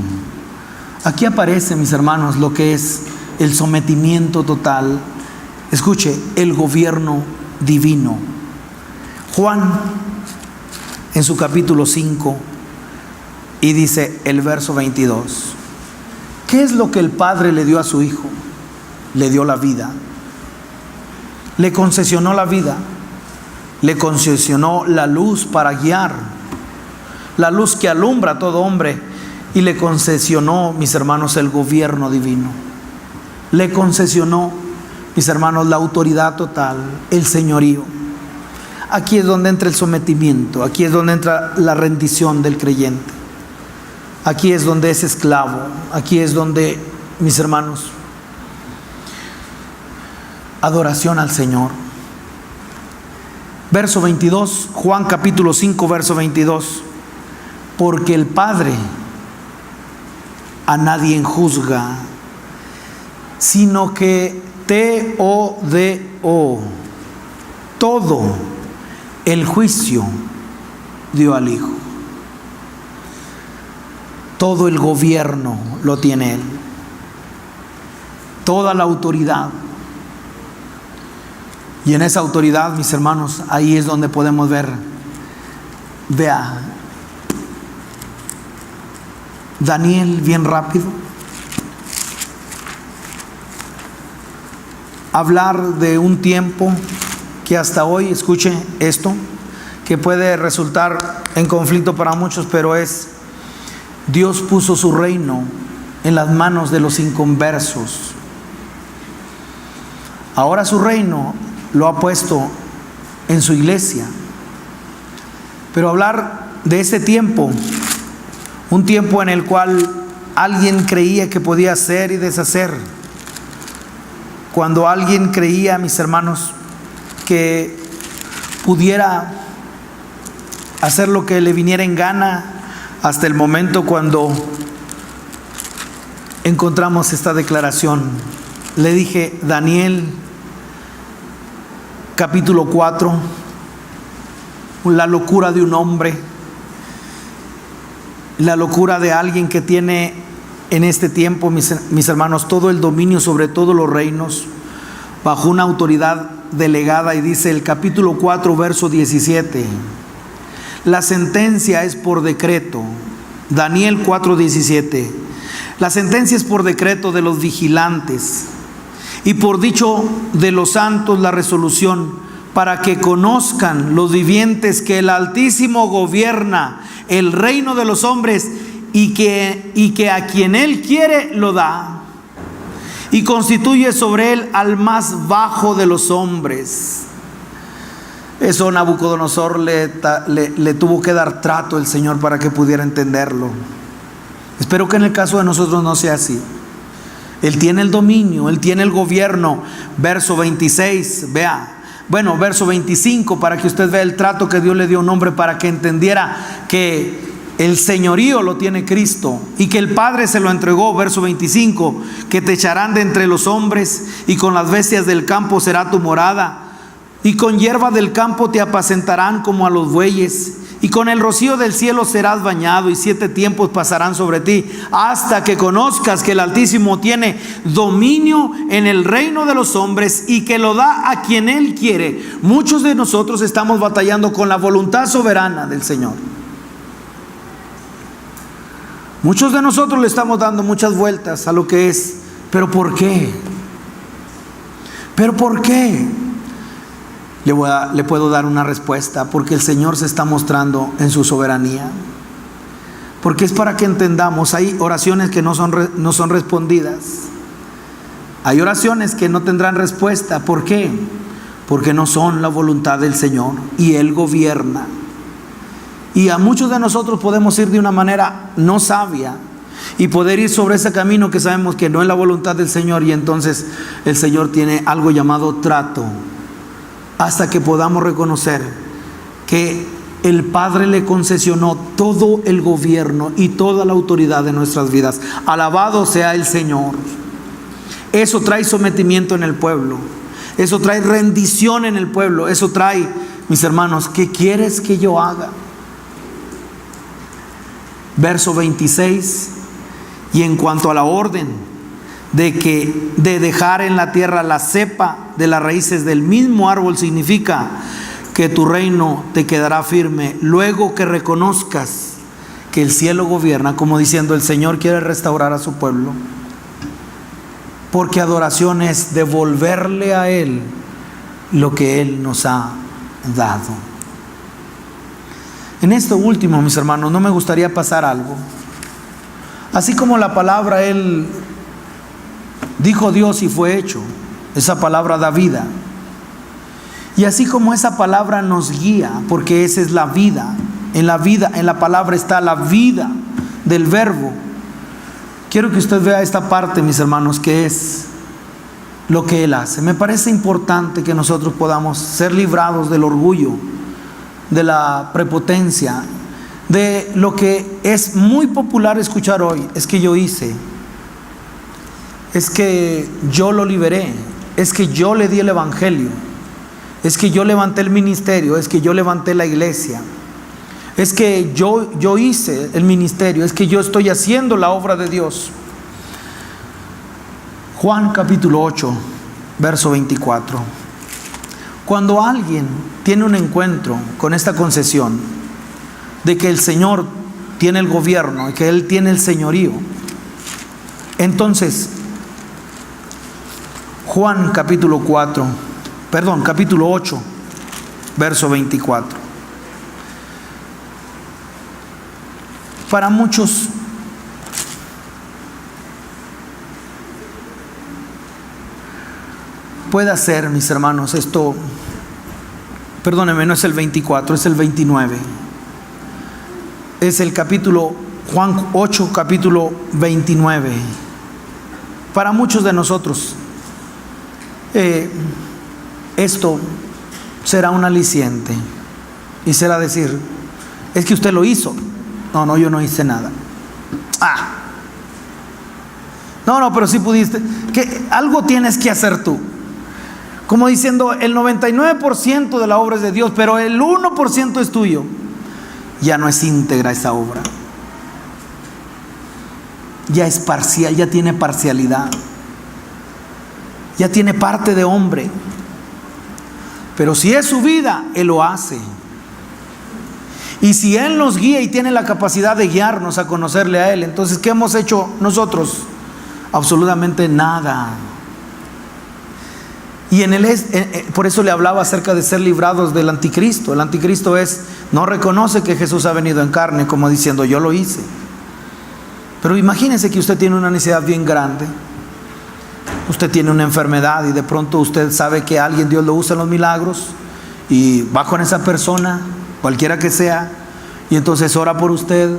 Speaker 1: aquí aparece, mis hermanos, lo que es el sometimiento total. Escuche, el gobierno divino. Juan, en su capítulo 5, y dice el verso 22, ¿qué es lo que el Padre le dio a su Hijo? Le dio la vida, le concesionó la vida, le concesionó la luz para guiar, la luz que alumbra a todo hombre, y le concesionó, mis hermanos, el gobierno divino. Le concesionó, mis hermanos, la autoridad total, el señorío. Aquí es donde entra el sometimiento, aquí es donde entra la rendición del creyente, aquí es donde es esclavo, aquí es donde, mis hermanos, adoración al Señor. Verso 22, Juan capítulo 5, verso 22, porque el Padre a nadie juzga, sino que todo el juicio dio al Hijo. Todo el gobierno lo tiene Él, toda la autoridad. Y en esa autoridad, mis hermanos, ahí es donde podemos ver, vea, Daniel, bien rápido, hablar de un tiempo que hasta hoy, escuche esto, que puede resultar en conflicto para muchos, pero es: Dios puso su reino en las manos de los inconversos. Ahora su reino lo ha puesto en su iglesia. Pero hablar de ese tiempo, un tiempo en el cual alguien creía que podía hacer y deshacer, cuando alguien creía, mis hermanos, que pudiera hacer lo que le viniera en gana, hasta el momento cuando encontramos esta declaración. Le dije, Daniel capítulo 4, la locura de un hombre, la locura de alguien que tiene en este tiempo, mis hermanos, todo el dominio sobre todos los reinos. bajo una autoridad delegada, y dice el capítulo 4, verso 17, la sentencia es por decreto. Daniel 4:17, la sentencia es por decreto de los vigilantes y por dicho de los santos la resolución, para que conozcan los vivientes que el Altísimo gobierna el reino de los hombres y que a quien Él quiere lo da y constituye sobre él al más bajo de los hombres. Eso Nabucodonosor le tuvo que dar trato el Señor para que pudiera entenderlo. Espero que en el caso de nosotros no sea así. Él tiene el dominio, Él tiene el gobierno. Verso 26, vea. Bueno, verso 25, para que usted vea el trato que Dios le dio a un hombre, para que entendiera que el señorío lo tiene Cristo y que el Padre se lo entregó. Verso 25, que te echarán de entre los hombres y con las bestias del campo será tu morada. Y con hierba del campo te apacentarán como a los bueyes, y con el rocío del cielo serás bañado, y 7 tiempos pasarán sobre ti, hasta que conozcas que el Altísimo tiene dominio en el reino de los hombres y que lo da a quien Él quiere. Muchos de nosotros estamos batallando con la voluntad soberana del Señor. Muchos de nosotros le estamos dando muchas vueltas a lo que es. ¿Pero por qué? ¿Pero por qué? Le puedo dar una respuesta: porque el Señor se está mostrando en su soberanía. Porque es para que entendamos. Hay oraciones que no son respondidas. Hay oraciones que no tendrán respuesta. ¿Por qué? Porque no son la voluntad del Señor y Él gobierna. Y a muchos de nosotros podemos ir de una manera no sabia y poder ir sobre ese camino que sabemos que no es la voluntad del Señor, y entonces el Señor tiene algo llamado trato, hasta que podamos reconocer que el Padre le concesionó todo el gobierno y toda la autoridad de nuestras vidas. Alabado sea el Señor. Eso trae sometimiento en el pueblo, eso trae rendición en el pueblo, eso trae, mis hermanos, ¿qué quieres que yo haga? Verso 26, y en cuanto a la orden de dejar en la tierra la cepa de las raíces del mismo árbol, significa que tu reino te quedará firme luego que reconozcas que el cielo gobierna, como diciendo, el Señor quiere restaurar a su pueblo, porque adoración es devolverle a Él lo que Él nos ha dado. En esto último, mis hermanos, no me gustaría pasar algo. Así como la palabra, Él dijo Dios y fue hecho, esa palabra da vida. Y así como esa palabra nos guía, porque esa es la vida, en la palabra está la vida del verbo. Quiero que usted vea esta parte, mis hermanos, que es lo que Él hace. Me parece importante que nosotros podamos ser librados del orgullo, de la prepotencia, de lo que es muy popular escuchar hoy: es que yo hice, es que yo lo liberé, es que yo le di el evangelio, es que yo levanté el ministerio, es que yo levanté la iglesia, es que yo hice el ministerio, es que yo estoy haciendo la obra de Dios. Juan capítulo 8, verso 24. Cuando alguien tiene un encuentro con esta concesión de que el Señor tiene el gobierno y que Él tiene el señorío, entonces Juan capítulo 8, verso 24. Para muchos puede ser, mis hermanos, esto, perdónenme, no es el 24, es el 29. Es el capítulo, Juan 8, capítulo 29. Para muchos de nosotros, esto será un aliciente y será decir: es que usted lo hizo. No, yo no hice nada. No, pero sí pudiste. Que algo tienes que hacer tú. Como diciendo, el 99% de la obra es de Dios, pero el 1% es tuyo. Ya no es íntegra esa obra. Ya es parcial, ya tiene parcialidad. ya tiene parte de hombre. Pero si es su vida, Él lo hace. Y si Él nos guía y tiene la capacidad de guiarnos a conocerle a Él, entonces ¿qué hemos hecho nosotros? Absolutamente nada. Y por eso le hablaba acerca de ser librados del anticristo. El anticristo no reconoce que Jesús ha venido en carne, como diciendo yo lo hice. Pero imagínense que usted tiene una necesidad bien grande. Usted tiene una enfermedad y de pronto usted sabe que alguien, Dios lo usa en los milagros, y va con esa persona, cualquiera que sea, y entonces ora por usted.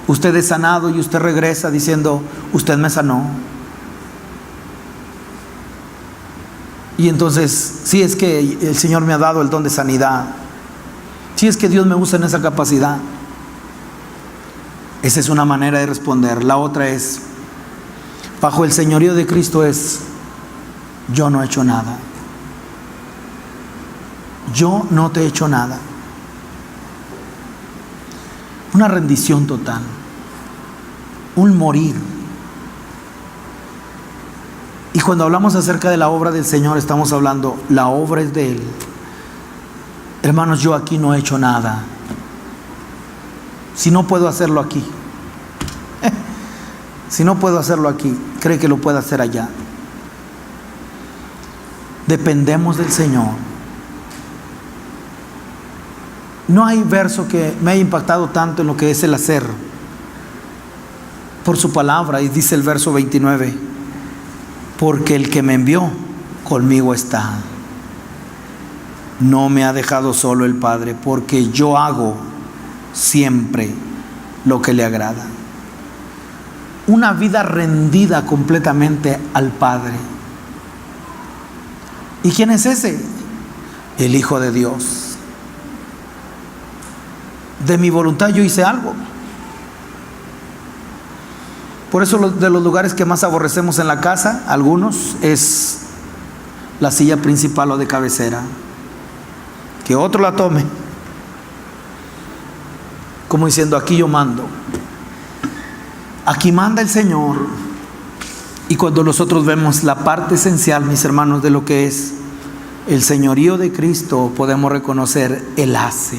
Speaker 1: Usted es sanado y usted regresa diciendo, usted me sanó. Y entonces, sí, es que el Señor me ha dado el don de sanidad. Sí, es que Dios me usa en esa capacidad. Esa es una manera de responder. La otra es, bajo el señorío de Cristo, yo no he hecho nada. Yo no te he hecho nada. Una rendición total. Un morir. Y cuando hablamos acerca de la obra del Señor, estamos hablando, la obra es de Él. Hermanos, yo aquí no he hecho nada. Si no puedo hacerlo aquí, si no puedo hacerlo aquí, ¿cree que lo puede hacer allá? Dependemos del Señor. No hay verso que me haya impactado tanto en lo que es el hacer por su palabra. Y dice el verso 29, porque el que me envió conmigo está. No me ha dejado solo el Padre, porque yo hago siempre lo que le agrada. Una vida rendida completamente al Padre. ¿Y quién es ese? El Hijo de Dios. De mi voluntad yo hice algo. Por eso de los lugares que más aborrecemos en la casa, algunos, es la silla principal o de cabecera. Que otro la tome. Como diciendo, aquí yo mando. Aquí manda el Señor. Y cuando nosotros vemos la parte esencial, mis hermanos, de lo que es el señorío de Cristo, podemos reconocer, Él hace.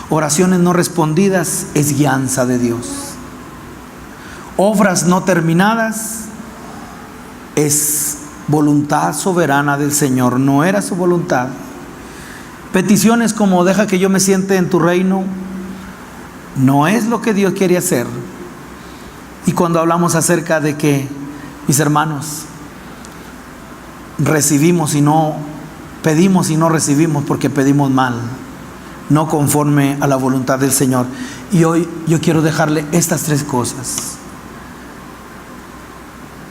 Speaker 1: Oraciones no respondidas es guianza de Dios. Obras no terminadas es voluntad soberana del Señor. No era su voluntad. Peticiones como deja que yo me siente en tu reino, no es lo que Dios quiere hacer. Y cuando hablamos acerca de que, mis hermanos, recibimos y no pedimos y no recibimos porque pedimos mal, no conforme a la voluntad del Señor. Y hoy yo quiero dejarle estas tres cosas.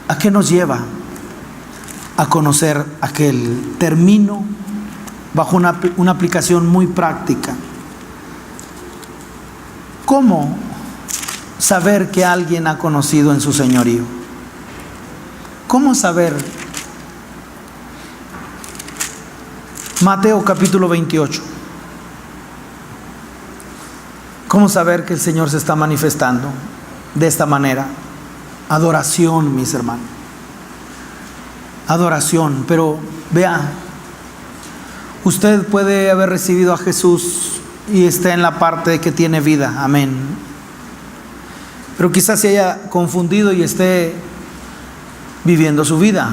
Speaker 1: ¿A qué nos lleva? A conocer aquel término bajo una aplicación muy práctica. ¿Cómo saber que alguien ha conocido en su señorío? ¿Cómo saber? Mateo capítulo 28. ¿Cómo saber que el Señor se está manifestando de esta manera? Adoración, mis hermanos. Adoración. Pero vea, usted puede haber recibido a Jesús y está en la parte de que tiene vida, amén. Pero quizás se haya confundido y esté viviendo su vida.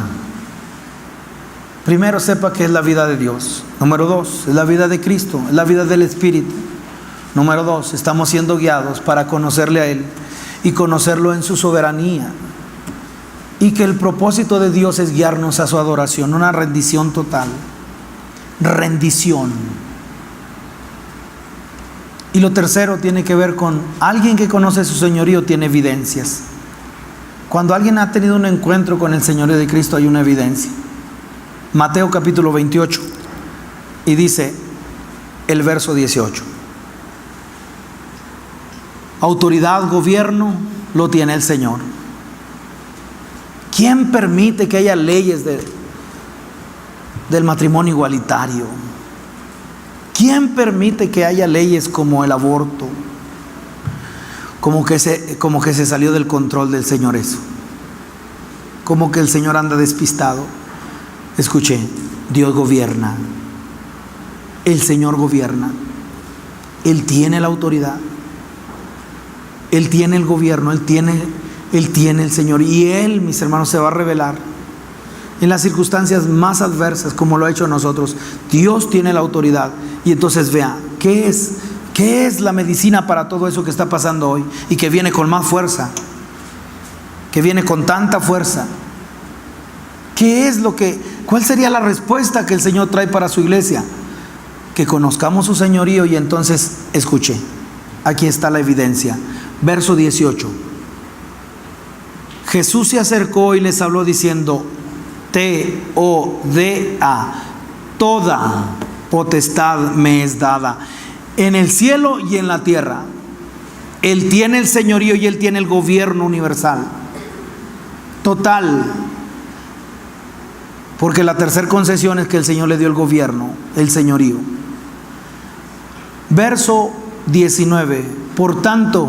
Speaker 1: Primero, sepa que es la vida de Dios. Número 2, es la vida de Cristo, es la vida del Espíritu. Número 2, estamos siendo guiados para conocerle a Él y conocerlo en su soberanía. Y que el propósito de Dios es guiarnos a su adoración, una rendición total. Rendición. Y lo tercero tiene que ver con alguien que conoce su señorío, tiene evidencias. Cuando alguien ha tenido un encuentro con el señorío de Cristo, hay una evidencia. Mateo capítulo 28, y dice el verso 18. Autoridad, gobierno, lo tiene el Señor. ¿Quién permite que haya leyes del matrimonio igualitario? ¿Quién permite que haya leyes como el aborto? Como que se salió del control del Señor eso. Como que el Señor anda despistado. Escuche, Dios gobierna. El Señor gobierna. Él tiene la autoridad. Él tiene el gobierno. Él tiene el Señor. Y Él, mis hermanos, se va a revelar en las circunstancias más adversas, como lo ha hecho a nosotros. Dios tiene la autoridad. Y entonces vea, ¿qué es la medicina para todo eso que está pasando hoy? Y que viene con más fuerza, que viene con tanta fuerza. ¿Cuál sería la respuesta que el Señor trae para su iglesia? Que conozcamos su señorío. Y entonces, escuche, aquí está la evidencia. Verso 18. Jesús se acercó y les habló diciendo: T-O-D-A, toda potestad me es dada en el cielo y en la tierra. Él tiene el señorío y Él tiene el gobierno universal, total. Porque la tercera concesión es que el Señor le dio el gobierno, el señorío. Verso 19. Por tanto,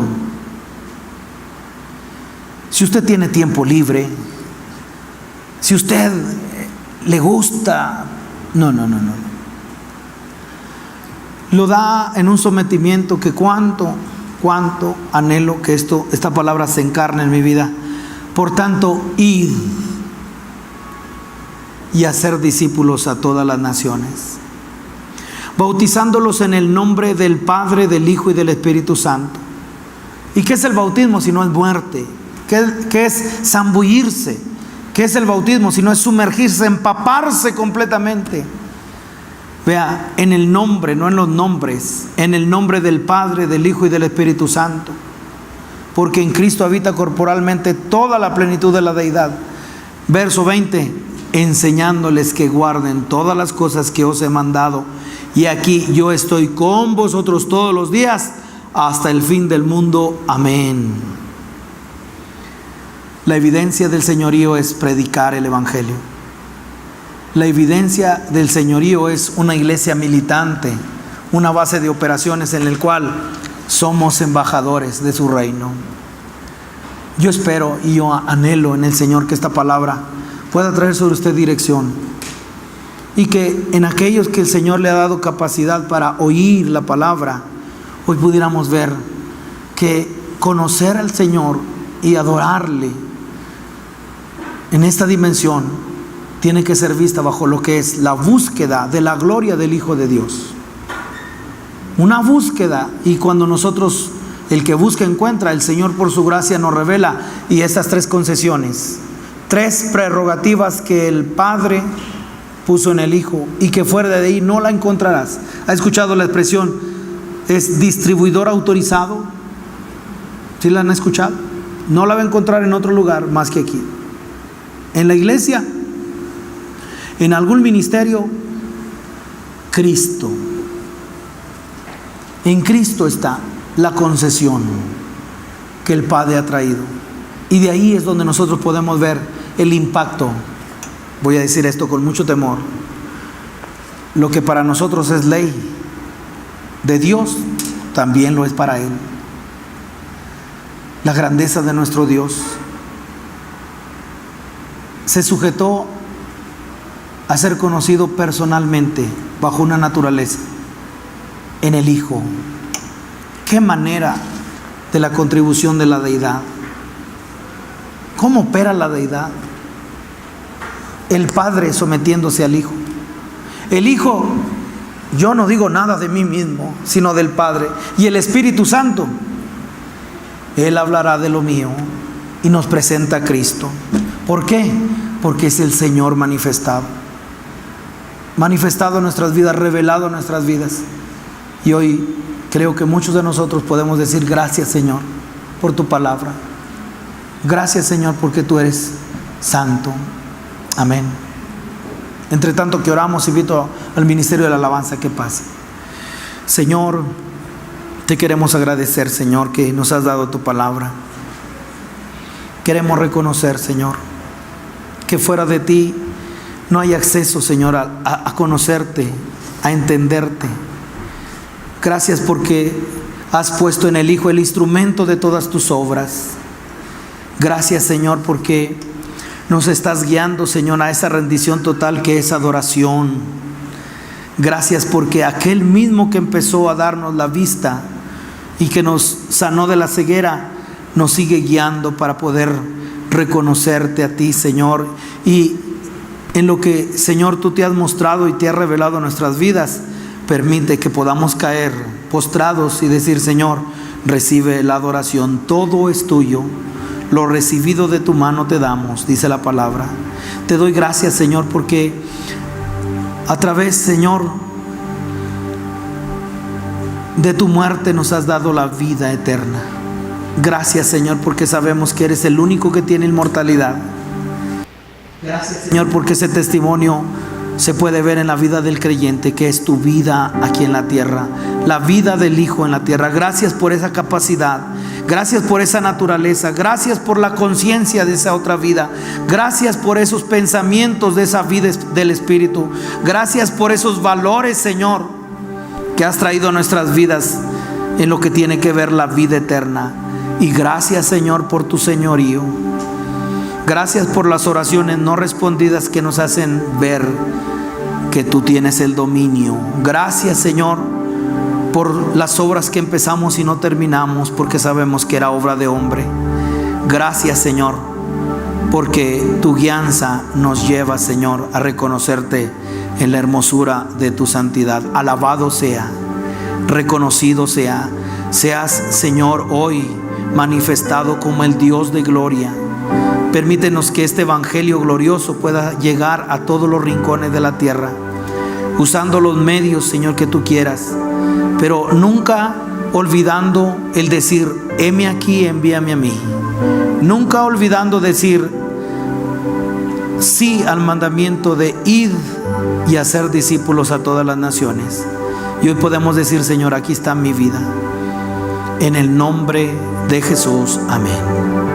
Speaker 1: si usted tiene tiempo libre, si usted le gusta, no. Lo da en un sometimiento que cuánto anhelo que esta palabra se encarne en mi vida. Por tanto, id y hacer discípulos a todas las naciones, bautizándolos en el nombre del Padre, del Hijo y del Espíritu Santo. ¿Y qué es el bautismo si no es muerte? ¿Qué es zambullirse? ¿Qué es el bautismo si no es sumergirse, empaparse completamente? Vea, en el nombre, no en los nombres, en el nombre del Padre, del Hijo y del Espíritu Santo, porque en Cristo habita corporalmente toda la plenitud de la deidad. Verso 20, enseñándoles que guarden todas las cosas que os he mandado, y aquí yo estoy con vosotros todos los días hasta el fin del mundo. Amén. La evidencia del señorío es predicar el evangelio. La evidencia del señorío es una iglesia militante, una base de operaciones en el cual somos embajadores de su reino. Yo espero y yo anhelo en el Señor que esta palabra pueda traer sobre usted dirección, y que en aquellos que el Señor le ha dado capacidad para oír la palabra, hoy pudiéramos ver que conocer al Señor y adorarle en esta dimensión tiene que ser vista bajo lo que es la búsqueda de la gloria del Hijo de Dios. Una búsqueda, y cuando nosotros, el que busca encuentra, el Señor por su gracia nos revela. Y estas tres concesiones, tres prerrogativas que el Padre puso en el Hijo, y que fuera de ahí no la encontrarás. ¿Ha escuchado la expresión? Es distribuidor autorizado. ¿Sí la han escuchado? No la va a encontrar en otro lugar más que aquí. En la iglesia, en algún ministerio, Cristo. En Cristo está la concesión que el Padre ha traído. Y de ahí es donde nosotros podemos ver el impacto. Voy a decir esto con mucho temor. Lo que para nosotros es ley de Dios, también lo es para Él. La grandeza de nuestro Dios se sujetó a ser conocido personalmente bajo una naturaleza en el Hijo. Qué manera de la contribución de la deidad. ¿Cómo opera la deidad? El Padre sometiéndose al Hijo. El Hijo, yo no digo nada de mí mismo, sino del Padre. Y el Espíritu Santo, Él hablará de lo mío y nos presenta a Cristo. ¿Por qué? Porque es el Señor manifestado en nuestras vidas, revelado en nuestras vidas. Y hoy creo que muchos de nosotros podemos decir: gracias, Señor, por tu palabra. Gracias, Señor, porque tú eres santo. Amén. Entre tanto que oramos, invito al ministerio de la alabanza que pase. Señor, te queremos agradecer, Señor, que nos has dado tu palabra. Queremos reconocer, Señor, que fuera de ti no hay acceso, Señor, a conocerte, a entenderte. Gracias porque has puesto en el Hijo el instrumento de todas tus obras. Gracias, Señor, porque Nos estás guiando, Señor, a esa rendición total que es adoración. Gracias porque aquel mismo que empezó a darnos la vista y que nos sanó de la ceguera, nos sigue guiando para poder reconocerte a ti, Señor. Y en lo que, Señor, tú te has mostrado y te has revelado en nuestras vidas, permite que podamos caer postrados y decir: Señor, recibe la adoración, todo es tuyo, lo recibido de tu mano te damos, dice la palabra. Te doy gracias, Señor, porque a través, Señor, de tu muerte nos has dado la vida eterna. Gracias, Señor, porque sabemos que eres el único que tiene inmortalidad. Gracias, Señor, porque ese testimonio se puede ver en la vida del creyente, que es tu vida aquí en la tierra, la vida del Hijo en la tierra. Gracias por esa capacidad, gracias por esa naturaleza, gracias por la conciencia de esa otra vida, gracias por esos pensamientos de esa vida del Espíritu, gracias por esos valores, Señor, que has traído a nuestras vidas en lo que tiene que ver la vida eterna. Y gracias, Señor, por tu señorío. Gracias por las oraciones no respondidas que nos hacen ver que tú tienes el dominio. Gracias, Señor, por las obras que empezamos y no terminamos, porque sabemos que era obra de hombre. Gracias, Señor, porque tu guianza nos lleva, Señor, a reconocerte en la hermosura de tu santidad. Alabado sea, reconocido sea, seas, Señor, hoy manifestado como el Dios de gloria. Permítenos que este evangelio glorioso pueda llegar a todos los rincones de la tierra, usando los medios, Señor, que tú quieras, pero nunca olvidando el decir: heme aquí, envíame a mí. Nunca olvidando decir sí al mandamiento de ir y hacer discípulos a todas las naciones. Y hoy podemos decir: Señor, aquí está mi vida. En el nombre de Jesús, amén.